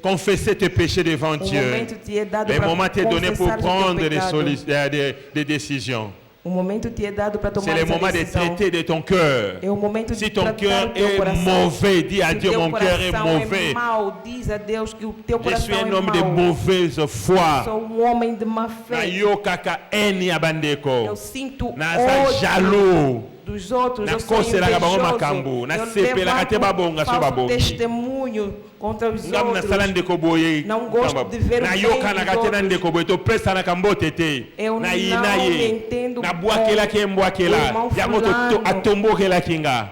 confesser tes péchés devant O Dieu. momento te é dado Le moment para t'est donné pour confessar o teu prendre pecado. des décisions. O momento te é dado para C'est tomar le essa moment de decisão. traiter de ton cœur. É o momento Si de ton tratar cœur o teu est coração. mauvais, dis à Se Dieu, teu mon cœur est coração mauvais. é mau, diz a Deus que o teu Je suis coração un é homme de mau. mauvaise foi. Sou homem de má fé. Nayo kaka eni abandeko. Eu sinto Naza ódio jaloux. dos outros. Na Eu sou koselaka bango invejoso. makambo. Na Eu sepelaka te babonga levanto so falso babongi. testemunho contra os Ngam na outros. sala ndeko boye. Não gosto de ver o Nayo bem kana dos kate na outros. ndeko boye to pesa na kambote te. Eu Na não ye. entendo Na bwakela ke o mbwakela. irmão Yango to fulano. atombokela kinga.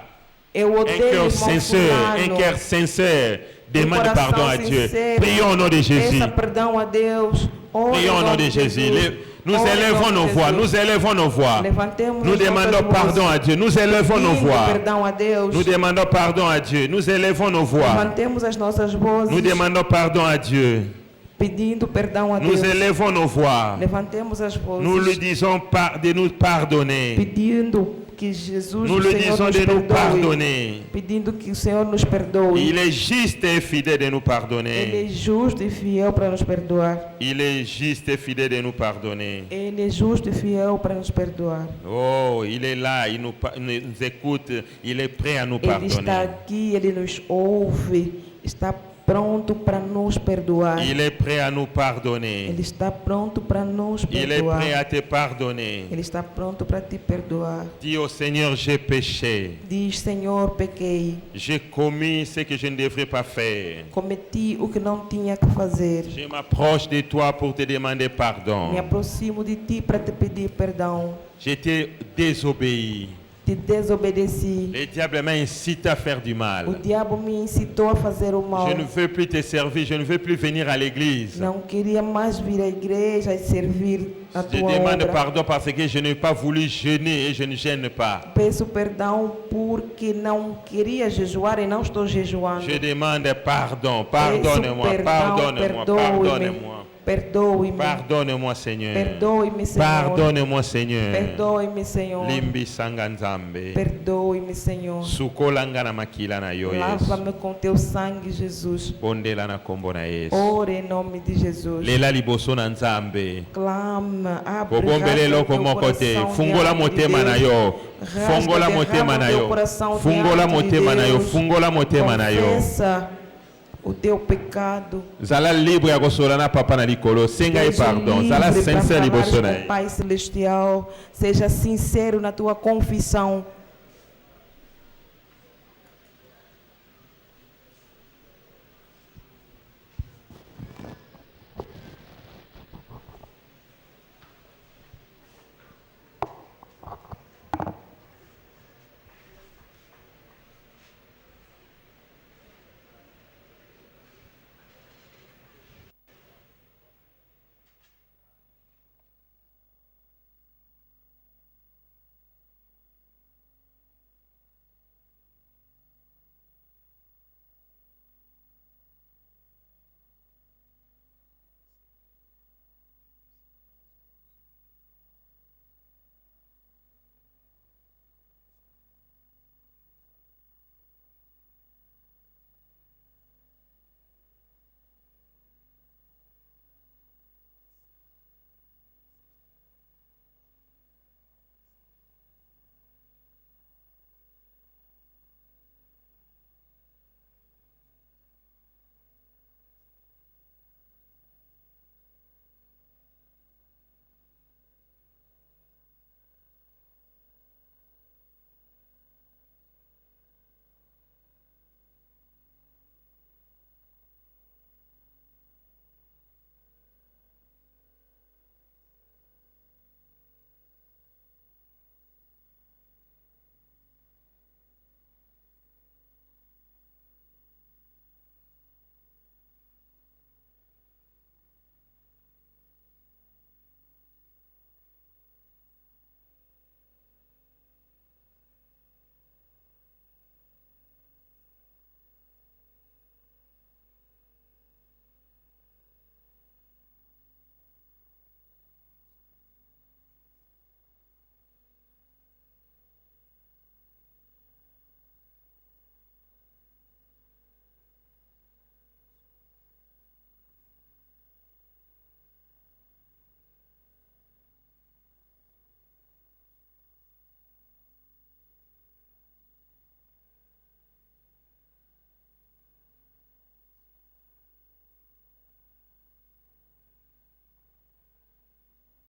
Eu Un odeio o cœur irmão sincère, un fulano. cœur sincère demande coração pardon à Dieu. sincero, Prions au nom de Jésus. Peça perdão a Deus. Ore em Prions au nom nome de Jésus. Nous Ore em élevons nome nos de voix, Jesus. nous élevons nos voix. Levantemos Nous as demandons nossas pardon vozes. à Dieu, nous élevons nos Pedindo voix. perdão a Deus. Nous demandons pardon à Dieu, nous élevons nos voix. Levantemos as nossas vozes. Nous demandons pardon à Dieu, Pedindo perdão a nous Deus. élevons nos voix. Levantemos as vozes. Nous lui disons de nous pardonner. Pedindo que Jesus, Nous o lui Senhor, disons nos de nous perdoe. pardonner. Pedindo que o Senhor nos perdoe. Il est juste et fidèle de nous Ele pardonner. é justo e fiel para nos perdoar. Il est juste et fidèle de nous pardonner. Ele é justo e fiel para nos perdoar. Oh, il est là, il nous écoute, il est prêt à nous Ele está pardonner. aqui, ele nos ouve, está pronto para nos perdoar. Il est prêt à nous pardonner. Ele está pronto para nos Il est perdoar. prêt à te pardonner. Ele está pronto para te perdoar. Dis au Seigneur, j'ai péché. Diz, Senhor, pequei, J'ai commis ce que je ne devrais pas faire. cometi o que não tinha que fazer. Je m'approche de toi pour te demander Me pardon. aproximo de ti para te pedir perdão. Je t'ai désobéi. Te desobedeci. Le diable m'a incité à faire du O mal. diabo me incitou a fazer o mal. Je ne veux plus te servir, je ne veux plus venir à l'église. Não queria mais vir à igreja e servir a Je tua demande obra. pardon parce que je n'ai pas voulu jeûner et je ne gêne pas. Peço perdão porque não queria jejuar e não estou jejuando. Je demande pardon. Peço Pardonne-moi, perdão, pardonne-moi, perdoe-me. pardonne-moi. Perdoe-me. Pardonne-moi, Seigneur. Perdoe-me, Senhor. Pardonne-moi, Seigneur. Perdoe-me, Senhor. Limbi sanga nzambe. Perdoe-me, Senhor. Sukolanga na makila na yo Yesu. Lava-me com teu sangue, Jesus. Bondela na kombo na Yesu. Ore em nome de Jesus. Lela liboso na nzambe. Clama, abre Bobombele rasga o loko teu moko te. coração Fungola diante de motema na Deus. yo. Rasga, Fungola motema derrama na o teu yo. coração Fungola diante de motema na yo. Deus. Fungola motema na yo. Confessa o teu pecado. Zala libre ya kosola na papa na likolo. Senga e Seja pardon. Zala livre para sincère falares liboso na com o ye. Pai Celestial. Seja sincero na tua confissão.